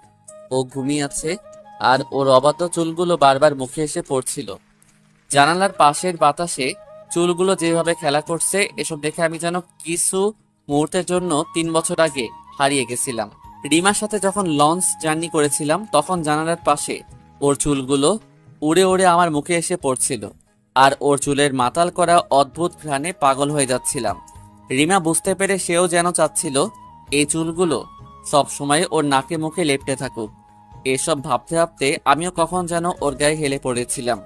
ও ঘুমিয়ে আছে, আর ওর অবাধ্য চুলগুলো বারবার মুখে এসে পড়ছিল। জানালার পাশের বাতাসে চুলগুলো যেভাবে খেলা করছে, এসব দেখে আমি যেন কিছু মুহূর্তের জন্য 3 বছর আগে হারিয়ে গেছিলাম। রিমার সাথে যখন লঞ্চ জার্নি করেছিলাম, তখন জানালার পাশে ওর চুলগুলো উড়ে উড়ে আমার মুখে এসে পড়ছিল, আর ওর চুলের মাতাল করা অদ্ভুত ঘ্রাণে পাগল হয়ে যাচ্ছিলাম। রিমা বুঝতে পেরে সেও যেন চাচ্ছিল এই চুলগুলো সব সময় ওর নাকে মুখে লেপ্টে থাকুক। এসব ভাবতে ভাবতে আমিও কখন যেন ওর গায়ে হেলে পড়েছিলাম।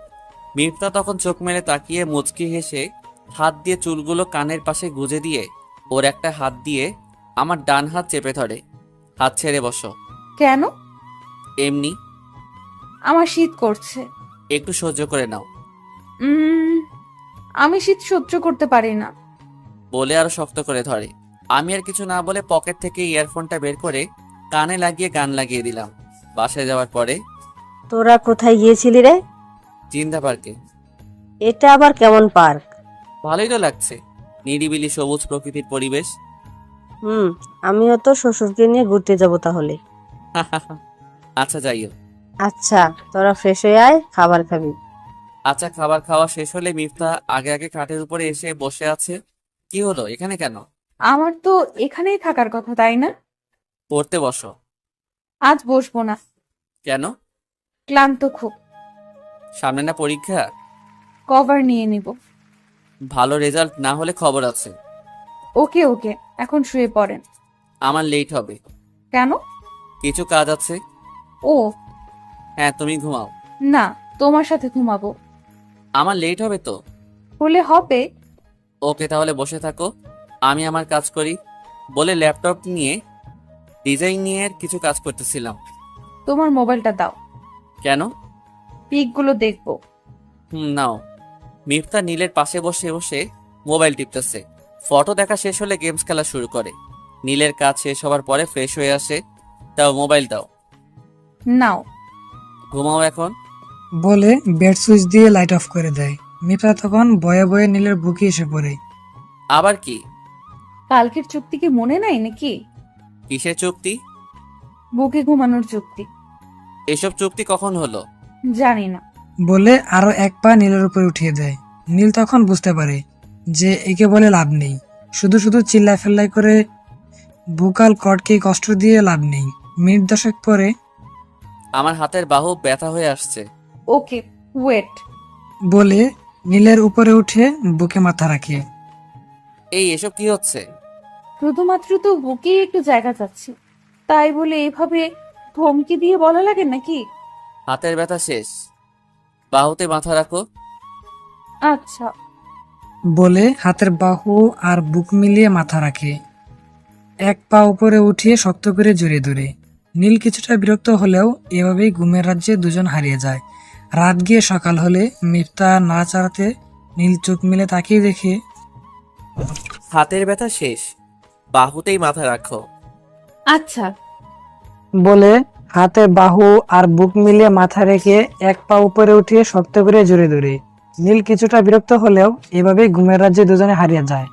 মিফতা তখন চোখ মেলে তাকিয়ে মুচকি হেসে হাত দিয়ে চুলগুলো কানের পাশে গুজে দিয়ে ওর একটা হাত দিয়ে আমার ডান হাত চেপে ধরে। হাত ছেড়ে বসো। কেন? এমনি। আমার শীত করছে। একটু সহ্য করে নাও। আমি শীত সহ্য করতে পারি না। বলে আরো শক্ত করে ধরে। আমি আর কিছু না বলে পকেট থেকে ইয়ারফোনটা বের করে কানে লাগিয়ে গান লাগিয়ে দিলাম। বাসায় যাওয়ার পরে, তোরা কোথায় গিয়েছিলি রে? জিন্দা পার্কে। এটা আবার কেমন পার্ক? ভালোই তো লাগছে, নিরিবিলি সবুজ প্রকৃতির পরিবেশ। আমিও তো শ্বশুরকে নিয়ে ঘুরতে যাব তাহলে। আচ্ছা যাইও। আচ্ছা, তোরা ফ্রেশ হয়ে আয়, খাবার খাবি। আচ্ছা, খাবার খাওয়া শেষ হলে মিফতা আগে আগে খাটের উপরে এসে বসে আছে। কি হলো, এখানে কেন? আমার তো এখানেই থাকার কথা, তাই না? পড়তে বসো। আজ বসবো না। কেন? ক্লান্ত খুব। সামনে না পরীক্ষা? কভার নিয়ে নিব। ভালো রেজাল্ট না হলে খবর আছে। ওকে ওকে, এখন শুয়ে পড়েন। আমার লেট হবে। কেন? কিছু কাজ আছে। ও হ্যাঁ, তুমি ঘুমাও। না, তোমার সাথে ঘুমাবো। আমার লেট হবে তো। হলে হবে। ওকে, তাহলে বসে থাকো, আমি আমার কাজ করি। বলে ল্যাপটপ নিয়ে ডিজাইন নিয়ে কিছু কাজ করতেছিলাম। তোমার মোবাইলটা দাও। কেন? পিকগুলো দেখবো। নাও। মিফতা নীলের পাশে বসে বসে মোবাইল টিপতেছে। ফটো দেখা শেষ হলে গেমস খেলা শুরু করে। নীলের কাজ শেষ হওয়ার পরে ফ্রেশ হয়ে আসে। তাও মোবাইল দাও। নাও। ঘুমাও এখন। বলে বেড সুইচ দিয়ে লাইট অফ করে দেয়। মিফতা তখন বয়ে বয়ে নীলের বুকে এসে পড়ে। আবার কি? কালকের চুক্তি কি মনে নাই নাকি? কিসের চুক্তি? বুকে ঘুমানোর চুক্তি। এসব চুক্তি কখন হলো? জানি না। বলে আরো এক পা নীলের উপরে উঠিয়ে দেয়। নীল তখন বুঝতে পারে যে একে বলে লাভ নেই, শুধু শুধু চিল্লাই ফেল্লাই করে বুকাল কটকে কষ্ট দিয়ে লাভ নেই। মিনিট 10 পরে আমার হাতের বাহু ব্যথা হয়ে আসছে। ওকে, ওয়েট। বলে নীলের উপরে উঠে বুকে মাথা রাখে। এসব কি হচ্ছে? শুধুমাত্র তো বুকে একটু জায়গা চাচ্ছি, তাই বলে এইভাবে ধমকি দিয়ে বলা লাগে নাকি? হাতের ব্যথা শেষ, বাহুতে মাথা রাখো। আচ্ছা। বলে হাতের বাহু আর বুক মিলিয়ে মাথা রাখে। এক পা উপরে উঠিয়ে শক্ত করে জড়িয়ে ধরে। নীল কিছুটা বিরক্ত হলেও এভাবেই ঘুমের রাজ্যে দুজন হারিয়ে যায়। রাত গিয়ে সকাল হলে মিফতা নাড়াচাড়াতে নীল চোখ মিলে তাকিয়ে দেখে হাতের ব্যথা শেষ, বাহুতেই মাথা রাখো। আচ্ছা। বলে হাতে বাহু আর বুক মিলিয়ে মাথা রেখে এক পা উপরে উঠিয়ে শক্ত করে জড়িয়ে ধরে। নীল কিছুটা বিরক্ত হলেও এভাবেই ঘুমের রাজ্যে দুজনে হারিয়ে যায়।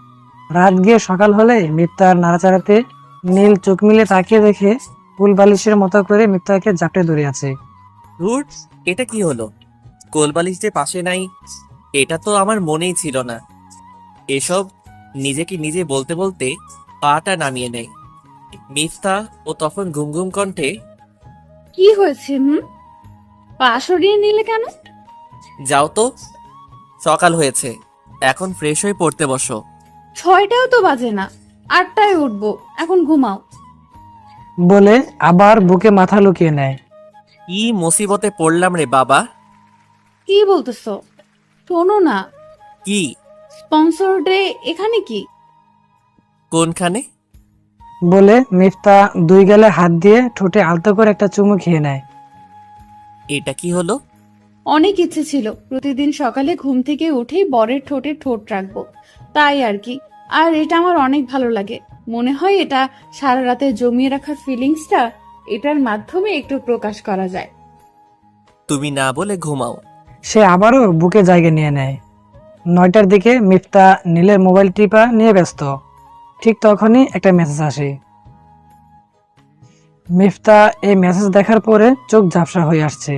রাত গিয়ে সকাল হলে মিফতার নাড়াচাড়াতে নীল চোখ মিলে তাকিয়ে দেখে ফুল বালিশের মতো করে মিফতাকে জাপটে ধরে আছে। রুট, এটা কি হলো? কোলবালিশ যে পাশে নাই, এটা তো আমার মনেই ছিল না। এসব নিজেকে নিজে বলতে বলতে পাটা নামিয়ে নেয় মিফতা। ও তখন ঘুম ঘুম কণ্ঠে, কি হয়েছে? পা সরিয়ে নিলে কেন? যাও তো, সকাল হয়েছে, এখন ফ্রেশ হয়ে পড়তে বসো। 6টাও তো বাজে না, 8টায় উঠবো, এখন ঘুমাও। বলে আবার বুকে মাথা লুকিয়ে নেয়। কি মুসিবতে পড়লাম রে বাবা। কি বলতেছো? শোনো না, কি? স্পন্সর ডে এখানে কি? কোনখানে? বলে মিফতা দুই গালে হাত দিয়ে ঠোঁটে আলতো করে একটা চুমু খেয়ে নেয়। এটা কি হলো? অনেক ইচ্ছে ছিল প্রতিদিন সকালে ঘুম থেকে উঠেই বরের ঠোঁটে ঠোঁট রাখবো, তাই আর কি। আর এটা আমার অনেক ভালো লাগে। মনে হয় এটা সারা রাতে জমিয়ে রাখা ফিলিংসটা এটার মাধ্যমে একটু প্রকাশ করা যায়। তুমি না বলে ঘুমাও। সে আবারও বুকে জায়গা নিয়ে নেয়। 9টার দিকে মিফতা নীলের মোবাইল টিপা নিয়ে ব্যস্ত। ঠিক তখনই একটা মেসেজ আসে। মিফতা এই মেসেজ দেখার পরে চোখ ঝাপসা হয়ে আসছে।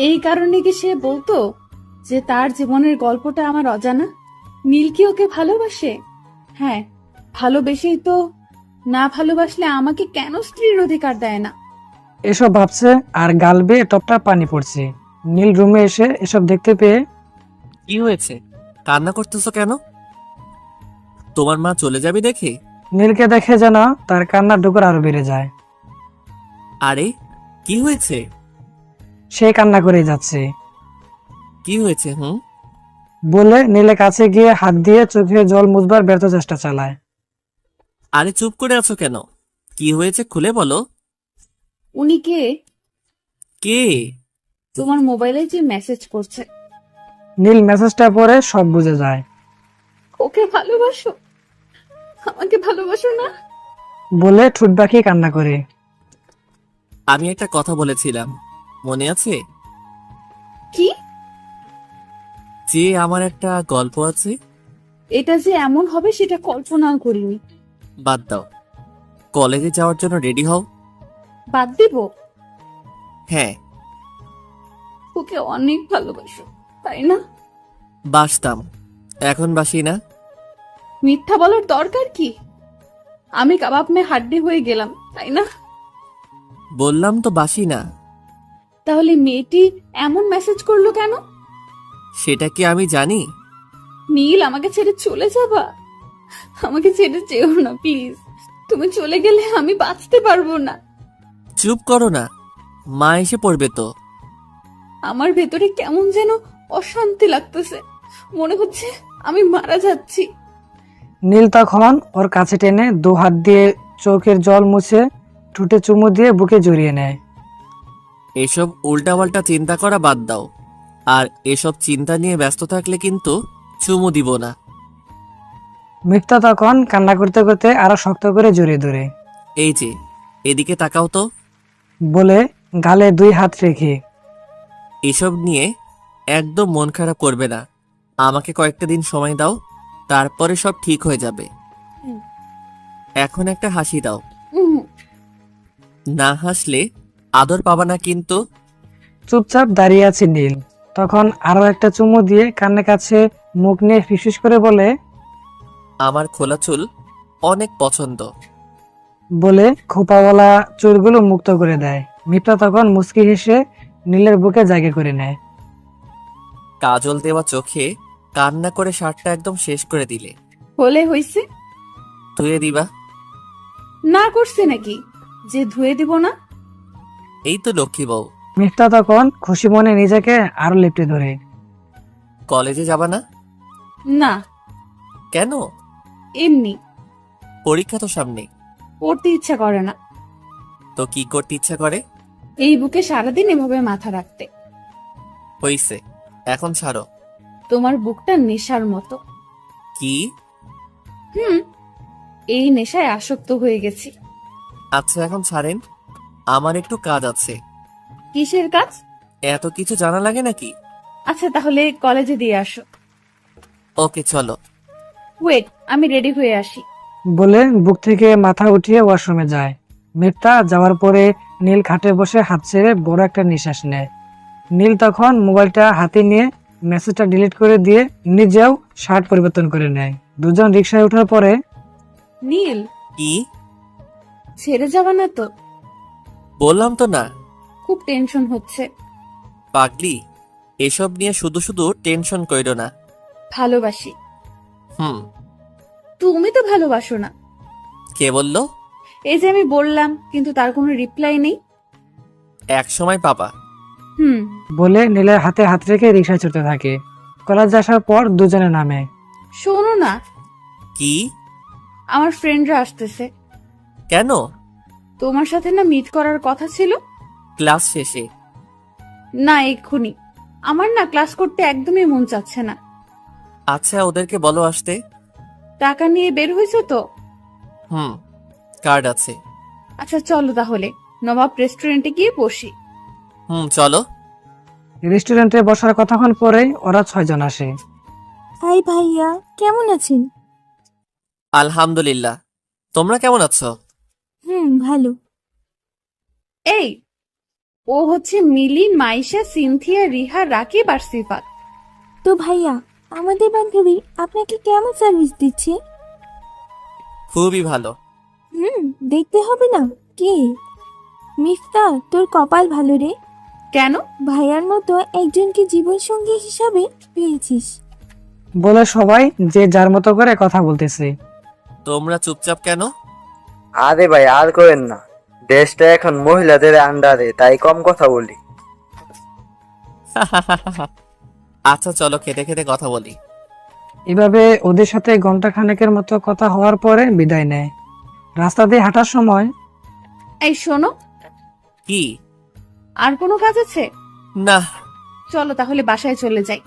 এই কারণে কি সে বলতো যে তার জীবনের গল্পটা আমার অজানা? নীল কি ওকে ভালোবাসে? হ্যাঁ, ভালোবেসেই তো। না ভালোবাসলে আমাকে কেন স্ত্রীর অধিকার দেয় না? এসব ভাবছে আর গাল বেয়ে টপটা পানি পড়ছে। নীল রুমে এসে এসব দেখতে পেয়ে কি হয়েছে? কান্না করতেছো কেন? তোমার মা চলে যাবে দেখে? নীলকে দেখে যেন তার কান্নার ডুকর আরো বেড়ে যায়। আরে কি হয়েছে? সে কান্না করেই যাচ্ছে। কি হয়েছে? বলে নীলের কাছে গিয়ে হাত দিয়ে চোখে জল মুছবার ব্যর্থ চেষ্টা চালায়। আরে চুপ করে আছো কেন? কি হয়েছে খুলে বলো। উনি কে? কে? তোমার মোবাইলে যে মেসেজ করছে। নীল মেসেজটা পড়ে সব বুঝে যায়। ওকে ভালোবাসো? আমাকে ভালোবাসো না? বলে ঠোঁট বাঁকিয়ে কান্না করে। আমি একটা কথা বলেছিলাম, মনে আছে? কি? যে আমার একটা গল্প আছে। এটা যে এমন হবে সেটা কল্পনাও করিনি। বাদ দাও, কলেজে যাওয়ার জন্য রেডি হও। বাদ দিব? হ্যাঁ। ওকে অনেক ভালোবাসো, তাই না? বাসতাম, এখন বাসি না। মিথ্যা বলার দরকার কি? আমি কাবাব মে হাড্ডি হয়ে গেলাম, তাই না? বললাম তো বাসি না। তাহলে মেয়েটি এমন মেসেজ করলো কেন? সেটা কি আমি জানি? নীল, আমাকে ছেড়ে চলে যাবা? আমাকে ছেড়ে যেও না প্লিজ। তুমি চলে গেলে আমি বাঁচতে পারবো না। চুপ করো না, মা এসে পড়বে তো। আমার ভেতরে কেমন যেন অশান্তি লাগতেছে, মনে হচ্ছে আমি মারা যাচ্ছি। নীল তখন ওর কাছে টেনে দু হাত দিয়ে চোখের জল মুছে ঠোঁটে চুমু দিয়ে বুকে জড়িয়ে নেয়। এসব উল্টাপাল্টা চিন্তা করা বাদ দাও, আর এসব চিন্তা নিয়ে ব্যস্ত থাকলে কিন্তু চুমু দিব না। মিফতা তখন কান্না করতে করতে আরো শক্ত করে জড়িয়ে ধরে। এই যে, এদিকে তাকাও তো। বলে গালে 2 হাত রেখে। এসব নিয়ে একদম মন খারাপ করবে না, আমাকে কয়েকটা দিন সময় দাও, তারপরে সব ঠিক হয়ে যাবে। এখন একটা হাসি দাও। না হাসলে আদর পাবা না কিন্তু। চুপচাপ দাঁড়িয়ে আছে নীল। তখন আরো একটা চুমু দিয়ে কানের কাছে মুখ নিয়ে ফিসফিস করে বলে, আমার খোলা চুল অনেক পছন্দ। বলে খোপাওয়ালা চুলগুলো মুক্ত করে দেয়। মিফতা তখন মুচকি হেসে নীলের বুকে জায়গা করে নেয়। কাজল দেওয়া চোখে কান্না করে শার্টটা একদম শেষ করে দিলে। হলে হইছে? ধুয়ে দিবা? না করছে নাকি যে ধুয়ে দিব না? এই তো লক্ষ্মী বউ। মিফতা তখন খুশি মনে নিজেকে আরো লেপটে ধরে। কলেজে যাবা না? না। কেন? এমনি। পরীক্ষা তো সামনে। পড়তে ইচ্ছা করে না। তো কি করতে ইচ্ছা করে? এই বুকে সারাদিন এভাবে মাথা রাখতে। হইছে, এখন ছাড়ো। তোমার বুকটা নেশার মতো। কি? এই নেশায় আসক্ত হয়ে গেছি। আচ্ছা এখন ছাড়েন, আমার একটু কাজ আছে। কিসের কাজ? এত কিছু জানা লাগে নাকি? আচ্ছা তাহলে কলেজে দিয়ে আসো। ওকে চলো। ওয়েট, আমি রেডি হয়ে আসি। বলে বুক থেকে মাথা উঠিয়ে ওয়াশরুমে যায়। মিফতা যাওয়ার পরে নীল খাটে বসে হাত ছেড়ে বড় একটা নিঃশ্বাস নেয়। নীল তখন মোবাইলটা হাতে নিয়ে মেসেজটা ডিলিট করে দিয়ে নিজেও শার্ট পরিবর্তন করে নেয়। দুজন রিকশায় ওঠার পরে, নীল, কি? ছেড়ে যাবা না তো? বললাম তো না। খুব টেনশন হচ্ছে। পাগলি, এসব নিয়ে শুধু শুধু টেনশন কইরো না। ভালোবাসি। হুম। তুমি তো ভালোবাসো না। কে বললো? এই যে আমি বললাম, কিন্তু তার কোনো রিপ্লাই নেই। এক সময় পাবা। হুম। বলে নীলের হাতে হাত রেখে রিক্সা চড়তে থাকে। কলেজে আসার পর দুজনে নামে। শোনো না, কি? আমার ফ্রেন্ডরা আসতেছে। কেন? তোমার সাথে না মিট করার কথা ছিল। ক্লাস শেষে? না, এক্ষুনি। আমার না ক্লাস করতে একদমই মন চাচ্ছে না। আচ্ছা, ওদেরকে বলো আসতে। টাকা নিয়ে বের হয়েছো তো? হুম, কার্ড আছে। আচ্ছা চলো তাহলে নবাব রেস্টুরেন্টে গিয়ে বসি। হুম, চলো। রেস্টুরেন্টে বসার কতক্ষণ পরেই ওরা 6 জন আসে। হাই ভাইয়া, কেমন আছেন? আলহামদুলিল্লাহ। তোমরা কেমন আছো? ভালো। এই, ও হচ্ছে মিলি, মাইশা, সিনথিয়া, রিহা, রাকিব আর সিফাত। তো ভাইয়া, আমাদের বান্ধবী আপনাকে কেমন সার্ভিস দিচ্ছে? খুবই ভালো। দেখতে হবে না? কে? মিফতা, তোর কপাল ভালো রে। কেন? ভাইয়ার মতো একজনকে জীবন সঙ্গী হিসাবে পেয়েছিস। বলে সবাই যে যার মতো করে কথা বলতেছে। তোমরা চুপচাপ কেন? আরে ভাই আর করেন না, দেশটা এখন মহিলাদের আন্ডারে, তাই কম কথা বলি। আচ্ছা চলো, খেতে খেতে কথা বলি। এভাবে ওদের সাথে ঘন্টা খানেকের মতো কথা হওয়ার পরে বিদায় নেয়। রাস্তা দিয়ে হাঁটার সময় এই শোনো, কি? আর কোনো কাজ আছে? না। চলো তাহলে বাসায় চলে যাই।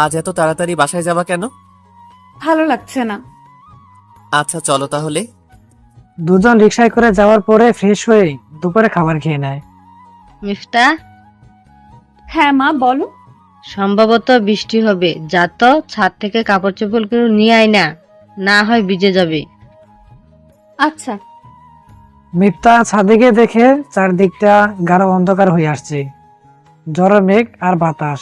আজ এত তাড়াতাড়ি বাসায় যাবা কেন? ভালো লাগছে না। আচ্ছা চলো তাহলে। দুজন রিক্সায় করে যাওয়ার পরে ফ্রেশ হয়ে দুপুরে খাবার খেয়ে নেয়। মিফতা, হ্যাঁ মা, বলো। সম্ভবত বৃষ্টি হবে, যা তো ছাদ থেকে কাপড় চোপড় করে নিয়ে আয় না, না হয় ভিজে যাবে। আচ্ছা। মিফতা ছাদে গিয়ে দেখে চারদিকটা গাঢ় অন্ধকার হয়ে আসছে। ঝড়ো মেঘ আর বাতাস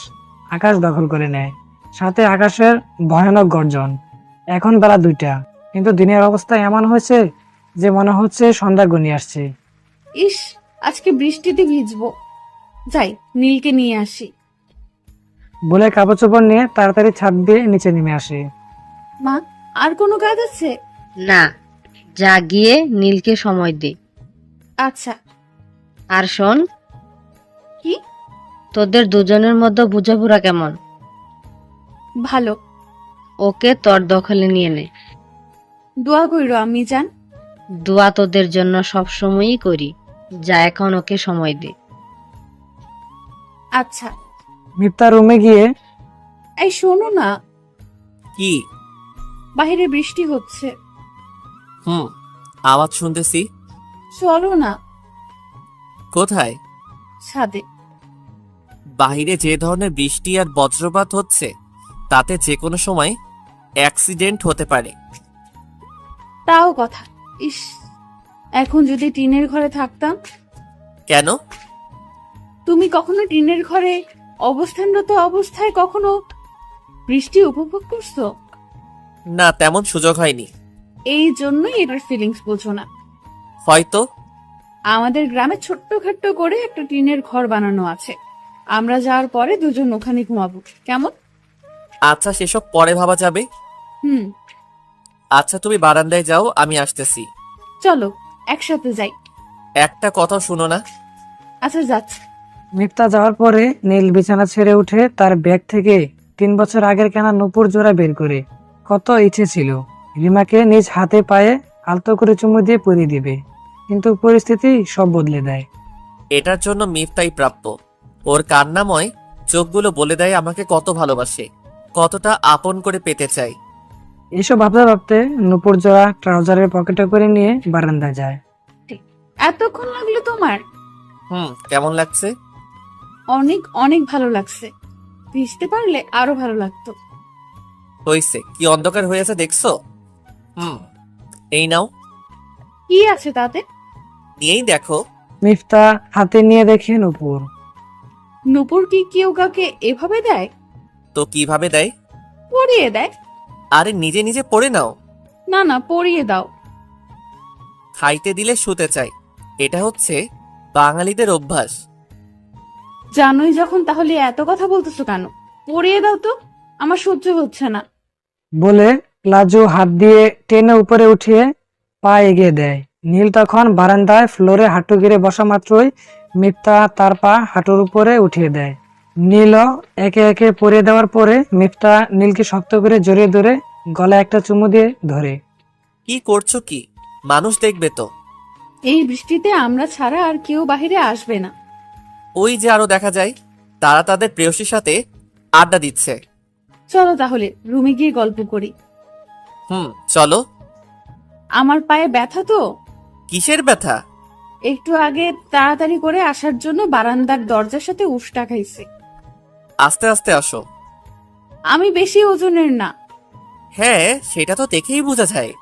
আকাশ দখল করে নেয়, সাথে আকাশের ভয়ানক গর্জন। এখন বেলা 2টা, কিন্তু দিনের অবস্থা এমন হয়েছে যে মনে হচ্ছে সন্ধ্যা ঘনিয়ে আসছে। ইস, আজকে বৃষ্টিতে ভিজবো। যাই, নীলকে নিয়ে আসি। বলে কাপড় চোপড় নিয়ে তাড়াতাড়ি ছাদ দিয়ে নিচে নেমে আসে। মা, আর কোনো কাজ আছে? না, যা গিয়ে নীলকে সময় দে। আচ্ছা। আর শোন, কি? তোদের দুজনের মধ্যে বুঝাপড়া কেমন? ভালো। ওকে তোর দখলে নিয়ে নে। দোয়া কইরো আমি জান। দোয়া তোদের জন্য সবসময়ই করি। যা এখন ওকে সময় দে। আচ্ছা। মিফতা রুমে গিয়ে এই শোনো না, কি? বাইরে বৃষ্টি হচ্ছে। হুম, আওয়াজ শুনতেছি। চলো না। কোথায়? ছাদে। বাহিরে যে ধরনের বৃষ্টি আর বজ্রপাত হচ্ছে, তাতে যে কোনো সময় অ্যাক্সিডেন্ট হতে পারে। তাও কথা। ইস, এখন যদি টিনের ঘরে থাকতাম। কেন? তুমি কখনো টিনের ঘরে অবস্থানরত অবস্থায় কখনো বৃষ্টি উপভোগ করছো? না, তেমন সুযোগ হয়নি। এই জন্যই এটার ফিলিংস বোঝো না। হয়তো। আমাদের গ্রামে ছোট্টখাট্ট করে একটা টিনের ঘর বানানো আছে। আমরা যাওয়ার পরে দুজন ওখানে ঘুমাবো, কেমন? আচ্ছা, সেসব পরে ভাবা যাবে। হুম। আচ্ছা, তুমি বারান্দায় যাও, আমি আসতেছি। চলো একসাথে যাই। একটা কথাও শুনো না। আচ্ছা, যাচ্ছি। মিফতা যাওয়ার পরে নীল বিছানা ছেড়ে উঠে তার ব্যাগ থেকে 3 বছর আগের কেনা নূপুর জোড়া বের করে। কত ইচ্ছে ছিল রিমাকে নিজ হাতে পায়ে আলতো করে চুমু দিয়ে পরিয়ে দিবে, কিন্তু পরিস্থিতি সব বদলে দেয়। এটার জন্য মিফতাই প্রাপ্য। ওর কান্নাময় চোখগুলো বলে দেয় আমাকে কত ভালোবাসে, কতটা আপন করে পেতে চাই। এসব ভাবতে ভাবতে নূপুর জোড়া ট্রাউজারের পকেটে করে নিয়ে বারান্দায় যায়। এতক্ষণ লাগলো তোমার? কেমন লাগছে? অনেক অনেক ভালো লাগছে। ভিজতে পারলে আরো ভালো লাগতো। হইছে, কি অন্ধকার হয়ে আছে দেখছো? এই নাও। কি আছে তাতে? নিয়েই দেখো। মিফতা হাতে নিয়ে দেখে নূপুর। নূপুর কি কেউ কাউকে এভাবে দেয়? তো কিভাবে দেয়? পরিয়ে দেয়। আরে নিজে নিজে পড়ে নাও। না না, পরিয়ে দাও। খাইতে দিলে শুতে চাই, এটা হচ্ছে বাঙালিদের অভ্যাস। জানোই যখন, তাহলে এত কথা বলতেছো কেন? পরিয়ে দাও তো, আমার সহ্য হচ্ছে না। বলে লাজু হাত দিয়ে টেনে উপরে উঠিয়ে পা এগিয়ে দেয়। নীল তখন বারান্দায় ফ্লোরে হাঁটু গেড়ে বসা মাত্রই মিফতা তার পা হাঁটুর উপরে উঠিয়ে দেয়। নীলও একে একে পরিয়ে দেওয়ার পরে মিফতা নীলকে শক্ত করে জড়িয়ে ধরে গলায় একটা চুমু দিয়ে ধরে। কি করছো কি? মানুষ দেখবে তো। এই বৃষ্টিতে আমরা ছাড়া আর কেউ বাহিরে আসবে না। ওই যে আরো দেখা যায়, তারা তাদের প্রেয়সীর সাথে আড্ডা দিচ্ছে। চলো তাহলে রুমে গিয়ে গল্প করি। চলো। আমার পায়ে ব্যথা তো। কিসের ব্যথা? একটু আগে তাড়াতাড়ি করে আসার জন্য বারান্দার দরজার সাথে উষ্টা খাইছে। আস্তে আস্তে আসো। আমি বেশি ওজনের না। হ্যাঁ, সেটা তো দেখেই বোঝা যায়।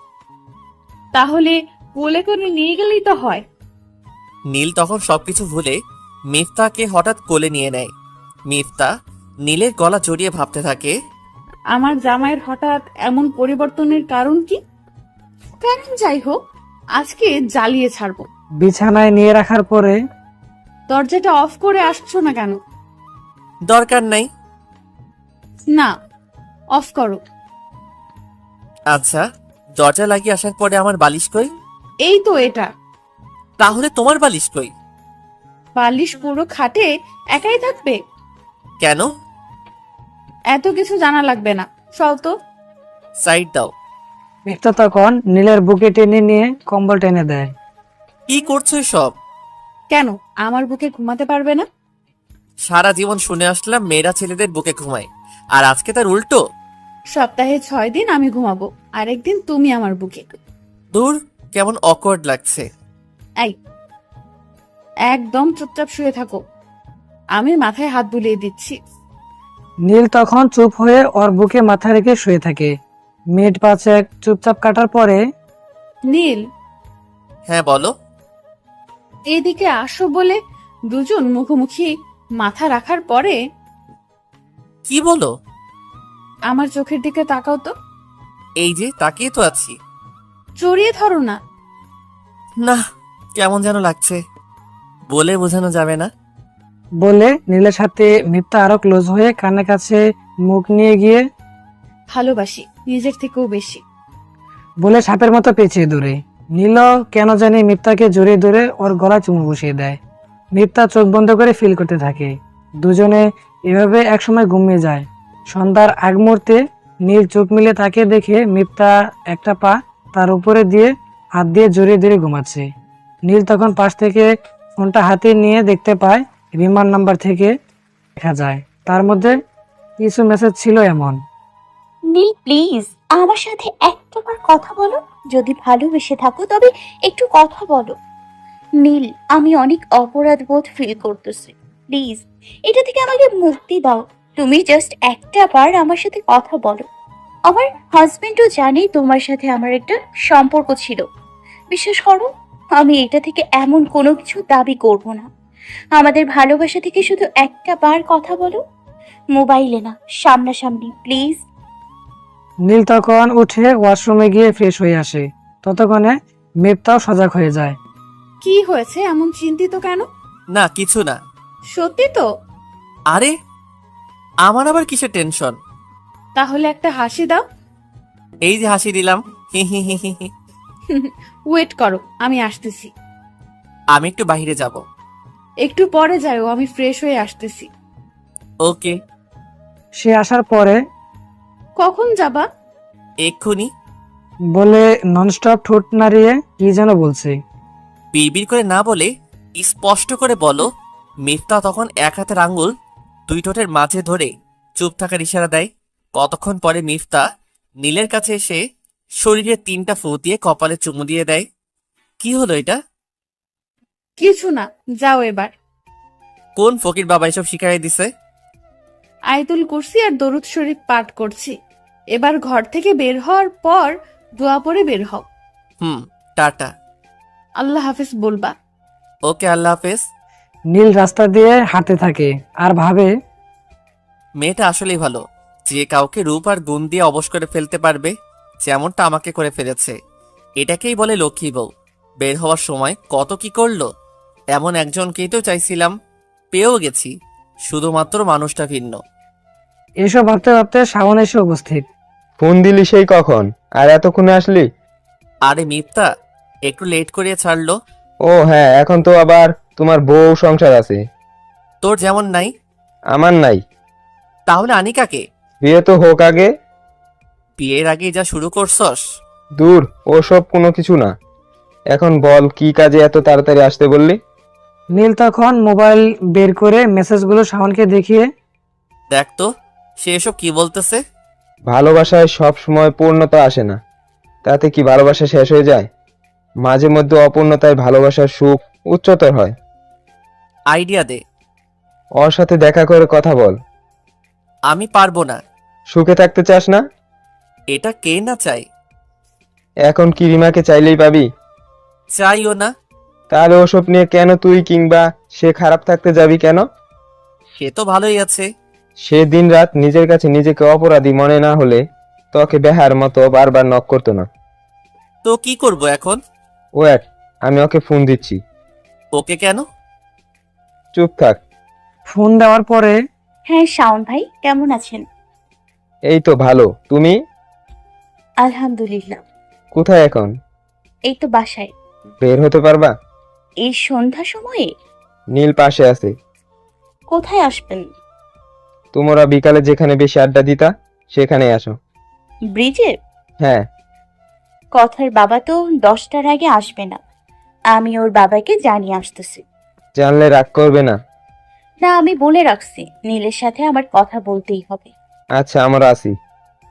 তাহলে কোলে করে নিয়ে গেলেই তো হয়। নীল তখন সবকিছু ভুলে মিফতাকে হঠাৎ কোলে নিয়ে নেয়। মিফতা নীলের গলা জড়িয়ে ভাবতে থাকে, আমার জামাইয়ের হঠাৎ এমন পরিবর্তনের কারণ কি? কারণ যাই হোক, আজকে জ্বালিয়ে ছাড়বো। বিছানায় নিয়ে রাখার পরে দরজাটা অফ করে আসছো না কেন? দরকার নাই। না, অফ করো। আচ্ছা, দরজা লাগিয়ে আসার পরে আমার বালিশ কই? এই তো এটা। তাহলে তোমার বালিশ কই? বালিশ পুরো খাটে একাই থাকবে? কেন? এত কিছু জানা লাগবে না, চল তো। সাইড দাও। মিফতা তখন নীলের বুকে টেনে নিয়ে কম্বল টেনে দেয়। কি করছো সব? কেন আমার বুকে ঘুমাতে পারবে না? সারা জীবন শুনে আসলাম মেয়েরা ছেলেদের বুকে ঘুমায়, আর আজকে তার উল্টো। সপ্তাহে 6 দিন আমি ঘুমাবো, আরেকদিন তুমি আমার বুকে। দূর, কেমন অকওয়ার্ড লাগছে। এই, একদম চুপচাপ শুয়ে থাকো, আমি মাথায় হাত বুলিয়ে দিচ্ছি। নীল তখন চুপ হয়ে ওর বুকে মাথা রেখে শুয়ে থাকে। মিনিট 5 চুপচাপ কাটার পরে নীল, হ্যাঁ বলো। এইদিকে আসো বলে দুজন মুখোমুখি মাথা রাখার পরে কি বলো? আমার চোখের দিকে তাকাও তো। এই যে তাকিয়ে তো আছি। জড়িয়ে ধরো না। না, কেমন যেন লাগছে, বলে বোঝানো যাবে না। বলে নীলের সাথে মিফতা আরো ক্লোজ হয়ে কানের কাছে মুখ নিয়ে গিয়ে ভালোবাসি নিজের থেকেও বেশি। বলে সাপের মতো পেঁচিয়ে ধরে। নীল কেন জানি মিফতাকে জড়িয়ে ধরে ওর গলা চুমু বসিয়ে দেয়। মিফতা চোখ বন্ধ করে ফিল করতে থাকে। দুজনে এভাবে একসময় ঘুমিয়ে যায়। সন্ধ্যার আগ মুহূর্তে নীল চোখ মিলে তাকে দেখে মিফতা একটা পা তার উপরে দিয়ে হাত দিয়ে জড়িয়ে ধরে ঘুমাচ্ছে। নীল তখন পাশ থেকে ফোনটা হাতে নিয়ে দেখতে পায় রিমার নাম্বার থেকে দেখা যায় তার মধ্যে কিছু মেসেজ ছিল এমন। নীল প্লিজ আমার সাথে একটাবার কথা বলো, যদি ভালোবেসে থাকো তবে একটু কথা বলো। নীল, আমি অনেক অপরাধ বোধ ফিল করতেছি, প্লিজ এটা থেকে আমাকে মুক্তি দাও। তুমি জাস্ট একটা বার আমার সাথে কথা বলো। আমার হাজবেন্ডও জানে তোমার সাথে আমার একটা সম্পর্ক ছিল। বিশ্বাস করো, আমি এটা থেকে এমন কোনো কিছু দাবি করব না। আমাদের ভালোবাসা থেকে শুধু একটা বার কথা বলো, মোবাইলে না, সামনাসামনি প্লিজ। নীল তখন উঠে ওয়াশরুমে গিয়ে ফ্রেশ হয়ে আসে। ততক্ষণে মিফতাও সজাগ হয়ে যায়। কি হয়েছে, এমন চিন্তিত কেন? না, কিছু না। সত্যি তো? আরে, আমার আবার কিসের টেনশন? তাহলে একটা হাসি দাও। এই যে হাসি দিলাম, হি হি হি হি হি। ওয়েট করো, আমি আসতেছি। আমি একটু বাইরে যাব। একটু পরে যাও, আমি ফ্রেশ হয়ে আসতেছি। ওকে। সে আসার পরে কখন যাবা? এক্ষুনি। বলে ননস্টপ ঠোঁট নাড়িয়ে কি যেন বলছে। বিড়বিড় করে না বলে স্পষ্ট করে বলো। মিফতা তখন এক হাতের আঙ্গুল দুই ঠোঁটের মাঝে ধরে চুপ থাকার ইশারা দেয়। কতক্ষণ পরে মিফতা নীলের কাছে এসে শরীরে 3টা ফু দিয়ে কপালে চুমু দিয়ে দেয়। কি হলো এটা? কিছু না, যাও এবার। কোন ফকির বাবা এসব শিখাই দিছে? আয়াতুল কুরসি আর দরুদ শরীফ পাঠ করছি। এবার ঘর থেকে বের হওয়ার পর দোয়া পড়ে বের হও। টাটা। আল্লাহ হাফেজ বলবা। ওকে, আল্লাহ হাফেজ। নীল রাস্তা দিয়ে হাঁটতে থাকে আর ভাবে, মেয়েটা আসলেই ভালো, যে কাউকে রূপ আর গুণ দিয়ে অবশ করে ফেলতে পারবে, যেমনটা আমাকে করে ফেলেছে। এটাকেই বলে লক্ষ্মী বউ। বের হওয়ার সময় কত কি করলো। এমন একজনকেই তো চাইছিলাম, পেয়েও গেছি। শুধুমাত্র মানুষটা ভিন্ন। এসব ভাবতে ভাবতে শাওন এসে উপস্থিত। ফোন দিলি সেই কখন, আর এতক্ষণে আসলি? আরে মিথ্যা, একটু লেট করিয়ে ছাড়লো। ও হ্যাঁ, এখন তো আবার তোমার বউ সংসার আছে। তোর যেমন নাই। আমার নাই। তাহলে আনিকাকে? বিয়ে তো হোক আগে। বিয়ের আগে যা শুরু করছস। দূর, ওসব কোনো কিছু না। এখন বল, কি কাজে এত তাড়াতাড়ি আসতে বললি? নীল তখন মোবাইল বের করে মেসেজগুলো শাওনকে দেখিয়ে, দেখ তো সে এসব কি বলতেছে। ভালোবাসায় সব সময় পূর্ণতা আসে না, তাতে কি ভালোবাসা শেষ হয়ে যায়? মাঝে মধ্যে অপূর্ণতায় ভালোবাসার সুখ উচ্চতর হয়। আইডিয়া দে। ওর সাথে দেখা করে কথা বল। আমি পারবো না। সুখে থাকতে চাস না? এটা কে না চাই? এখন কি রিমাকে চাইলেই পাবি? চাইও না। তাহলে ওসব নিয়ে কেন তুই কিংবা সে খারাপ থাকতে যাবি কেন? সে তো ভালোই আছে। সে দিন রাত নিজের কাছে নিজেকে অপরাধী মনে না হলে তোকে বেহার মতো বারবার নক করতো না। তো কি করব এখন? ওয়েট, আমি ওকে ফোন দিচ্ছি। ওকে কেন? চুপ থাক। ফোন দেওয়ার পরে, হ্যাঁ শাওন ভাই, কেমন আছেন? এই তো ভালো, তুমি? আলহামদুলিল্লাহ। কোথায় এখন? এই তো বাসায়। বের হতে পারবা? এই সন্ধ্যা সময়ে? নীল পাশে আছে। কোথায় আসবেন? তোমরা বিকালে যেখানে বেশি আড্ডা দিতা সেখানে আসো। ব্রিজে? হ্যাঁ। কথার বাবা তো 10টার আগে আসবে না। আমি ওর বাবাকে জানিয়ে আসতেছি। জানলে রাগ করবে না? না, আমি বলে রাখছি নীলের সাথে আমার কথা বলতেই হবে। আচ্ছা, আমরা আসি।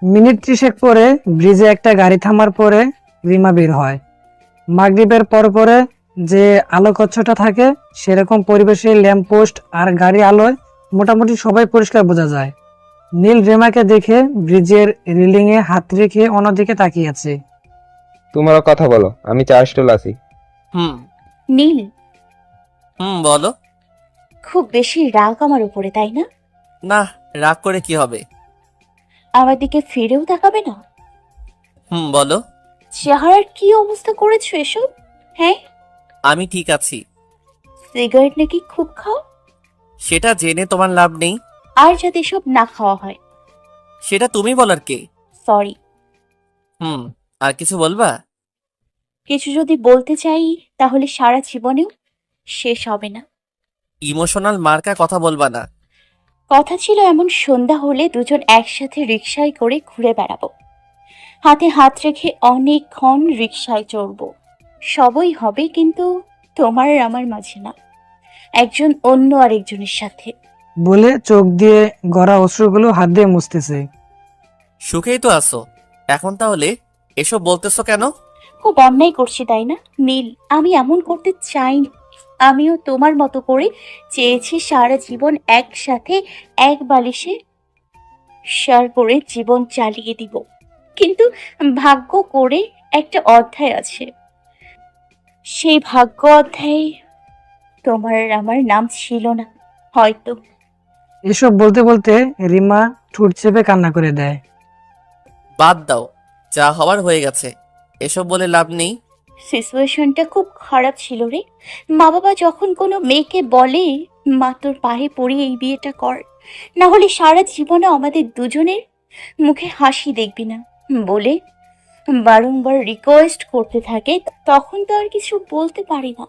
মিনিট 30 পরে ব্রিজে একটা গাড়ি থামার পরে রিমা বের হয়। মাগরিবের পর পরে যে আলোকচ্ছটা থাকে সেরকম পরিবেশে ল্যাম্পপোস্ট আর গাড়ি আলোয় মোটামুটি সবাই পরিষ্কার বোঝা যায়। নীল রিমাকে দেখে ব্রিজের রিলিং এ হাত রেখে অন্যদিকে তাকিয়ে আছে। তোমরা কথা বলো, আমি চা স্টল আছি। নীল, বলো। খুব বেশি রাগ আমার উপরে, তাই না? না, রাগ করে কি হবে? আমার দিকে ফিরেও তাকাবে না? বলো। চেহারার কি অবস্থা করেছো এসব? হ্যাঁ, আমি ঠিক আছি। সিগারেট নাকি খুব খাও? সেটা জেনে তোমার লাভ নেই। আর যাতে এসব না খাওয়া হয়। সেটা তুমি বলার কে? সরি। আর কিছু বলবা? কিছু যদি বলতে চাই তাহলে সারা জীবনেও শেষ হবে না। ইমোশনাল মার্কা কথা বলবা না। কথা ছিল এমন সন্ধ্যা হলে দুজন একসাথে রিকশায় করে ঘুরে বেড়াবো, হাতে হাত রেখে অনেকক্ষণ রিকশায় চড়বো। সবই হবে, কিন্তু তোমার আর আমার মাঝে না, একজন অন্য আরেকজনের সাথে। বলে চোখ দিয়ে গড়া অশ্রুগুলো হাত দিয়ে মুছতেছে। সুখেই তো আছো এখন, তাহলে এসব বলতেছো কেন? খুব অন্যায় করছি তাই না নীল? আমি এমন করতে চাইনি। আমিও তোমার মতো করে চেয়েছি সারা জীবন একসাথে এক বালিশে শেয়ার করে জীবন চালিয়ে দিব, কিন্তু ভাগ্য করে একটা অধ্যায় আছে। সেই ভাগ্য অধ্যায়ে তোমার আর আমার নাম ছিল না হয়তো। এসব বলতে বলতে রিমা ঠোঁট চেপে কান্না করে দেয়। বাদ দাও, যা হওয়ার হয়ে গেছে, এসব বলে লাভ নেই। সিচুয়েশনটা খুব খারাপ ছিল রে। মা বাবা যখন কোনো মেয়েকে বলে মা তোর পায়ে পড়ি এই বিয়েটা কর, না হলে সারা জীবনে আমাদের দুজনের মুখে হাসি দেখবি না বলে বারংবার রিকোয়েস্ট করতে থাকে, তখন তো আর কিছু বলতে পারি না।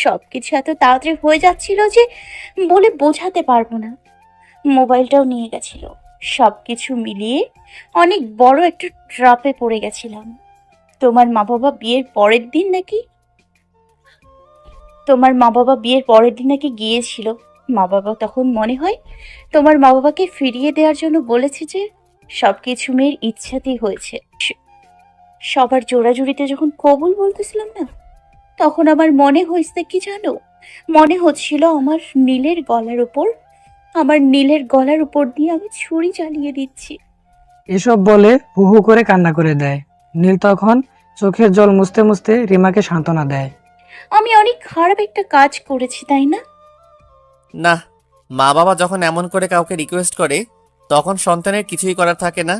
সবকিছু এত তাড়াতাড়ি হয়ে যাচ্ছিল যে বলে বোঝাতে পারবো না। মোবাইলটাও নিয়ে গেছিল। সবকিছু মিলিয়ে অনেক বড় একটা ট্রাপে পড়ে গেছিলাম। তোমার মা বাবা বিয়ের পরের দিন নাকি গিয়েছিল। মা বাবা তখন মনে হয় তোমার মা বাবাকে ফিরিয়ে দেওয়ার জন্য বলেছে যে সবকিছু মেয়ের ইচ্ছাতেই হয়েছে। সবার জোড়াজুড়িতে যখন কবুল বলতেছিলাম না, তখন আমার মনে হয়েছে কি জানো? মনে হচ্ছিল আমার নীলের গলার উপর দিয়ে আমি ছুরি চালিয়ে দিচ্ছি। এসব বলে হু হু করে কান্না করে দেয়। নীল তখন চোখের জল মুছতে মুছতে রিমাকে সান্ত্বনা দেয়। আমি অনেক খারাপ একটা কাজ করেছি তাই না? না, মা বাবা যখন এমন করে কাউকে রিকোয়েস্ট করে তখন সন্তানের কিছুই করার থাকে না।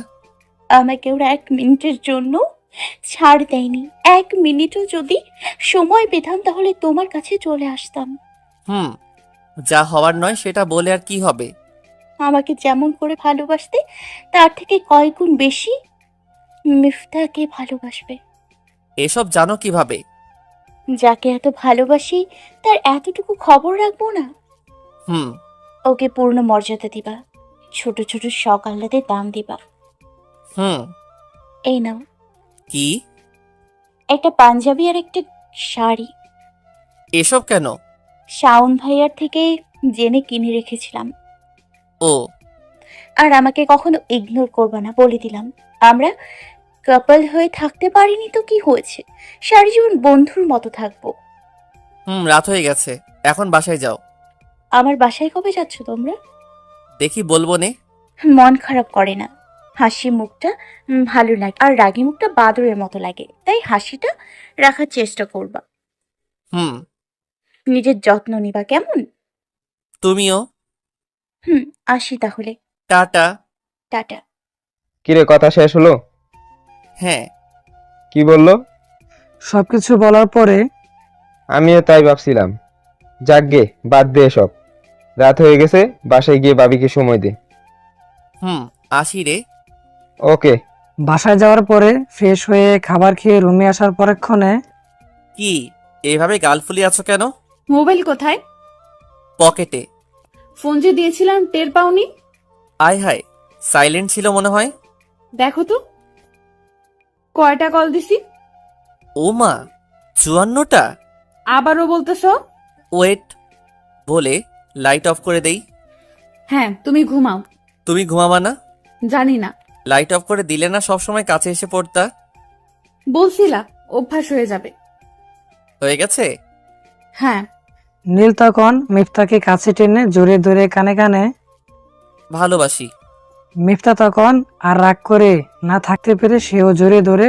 আমাকে ওরা 1 মিনিটের জন্য ছাড় দেয়নি। 1 মিনিটও যদি সময় পেতাম তাহলে তোমার কাছে চলে আসতাম। যা হওয়ার নয় সেটা বলে আর কি হবে? আমাকে যেমন করে ভালোবাসতে তার থেকে কয়েক গুণ বেশি মিফতাকে ভালোবাসবে। এসব জানো কিভাবে? যাকে এত ভালোবাসি তার এতটুকু খবর রাখবো না? হুম। ওকে পূর্ণ মর্যাদা দিবা, ছোট ছোট শখ আহ্লাদের দাম দিবা। হুম। এই নাও, কি? একটা পাঞ্জাবি আর একটা শাড়ি। এসব কেন? শাওন ভাইয়ার থেকে জেনে কিনে রেখেছিলাম। ও। আর আমাকে কখনো ইগনোর করবা না বলে দিলাম। আমরা কাপল হয়ে থাকতে পারিনি তো কি হয়েছে, সারা জীবন বন্ধুর মতো থাকবো। রাত হয়ে গেছে, এখন বাসায় যাও। আমার বাসায় কবে যাচ্ছ তোমরা? দেখি বলবো নে। মন খারাপ করে না, হাসি মুখটা ভালো লাগে, আর রাগী মুখটা বাদরের মতো লাগে, তাই হাসিটা রাখার চেষ্টা করবা। হুম। নিজের যত্ন নিবা কেমন? তুমিও। আসি তাহলে। টাটা। টাটা। কিরে, কথা শেষ হলো? হ্যাঁ। কি বললো? সবকিছু বলার পরে আমিও তাই ভাবছিলাম। যাক গে, বাদ দে এসব। রাত হয়ে গেছে, বাসায় গিয়ে ভাবিকে সময় দে। আসি রে। ওকে। বাসায় যাওয়ার পরে ফ্রেশ হয়ে খাবার খেয়ে রুমে আসার পরক্ষণে কি এইভাবে গাল ফুলিয়ে আছো কেন? মোবাইল কোথায়? পকেটে। ফোন যে দিয়েছিলাম টের পাওনি? আয় হায়, সাইলেন্ট ছিল মনে হয়। দেখো তো কয়টা কল দিছি। ও মা, 54টা। আবারও বলতেছ? ওয়েট বলে লাইট অফ করে দেই। হ্যাঁ, তুমি ঘুমাও। তুমি ঘুমাবা না? জানি না, লাইট অফ করে দিলে না সবসময় কাছে এসে পড়তা। বলছিলা অভ্যাস হয়ে যাবে। হয়ে গেছে। হ্যাঁ। নীল তখন মিফতাকে কাছে টেনে জোরে ধরে কানে কানে। ভালোবাসি। মিফতা তখন আর রাগ করে না থাকতে পেরে সেও জোরে ধরে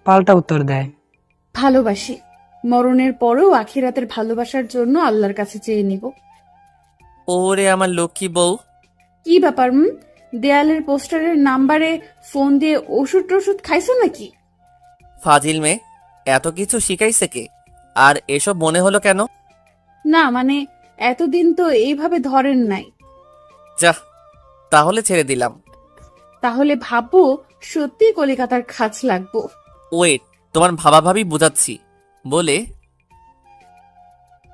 পাল্টা উত্তর দেয়। ভালোবাসি, মরণের পরেও আখিরাতের ভালোবাসার জন্য আল্লাহর কাছে চেয়ে নিব। ওরে আমার লক্ষ্মী বউ। কি ব্যাপার? দেয়ালের পোস্টারের নাম্বারে ফোন দিয়ে ওষুধ টষুধ খাইছো নাকি? ফাজিল মেয়ে, এত কিছু শিখাইছে কে? আর এসব মনে হলো কেন? না মানে এতদিন তো এইভাবে ধরেন নাই। যাহ, তাহলে ছেড়ে দিলাম। তাহলে ভাববো সত্যি কলিকাতার খাঁচ লাগবো। ওয়েট, তোমার ভাবাভাবি বুঝাচ্ছি বলে।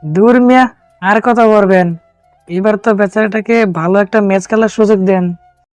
দূর মিয়া, আর কথা বলবেন? এবার তো বেচারাটাকে ভালো একটা ম্যাচ খেলার সুযোগ দেন।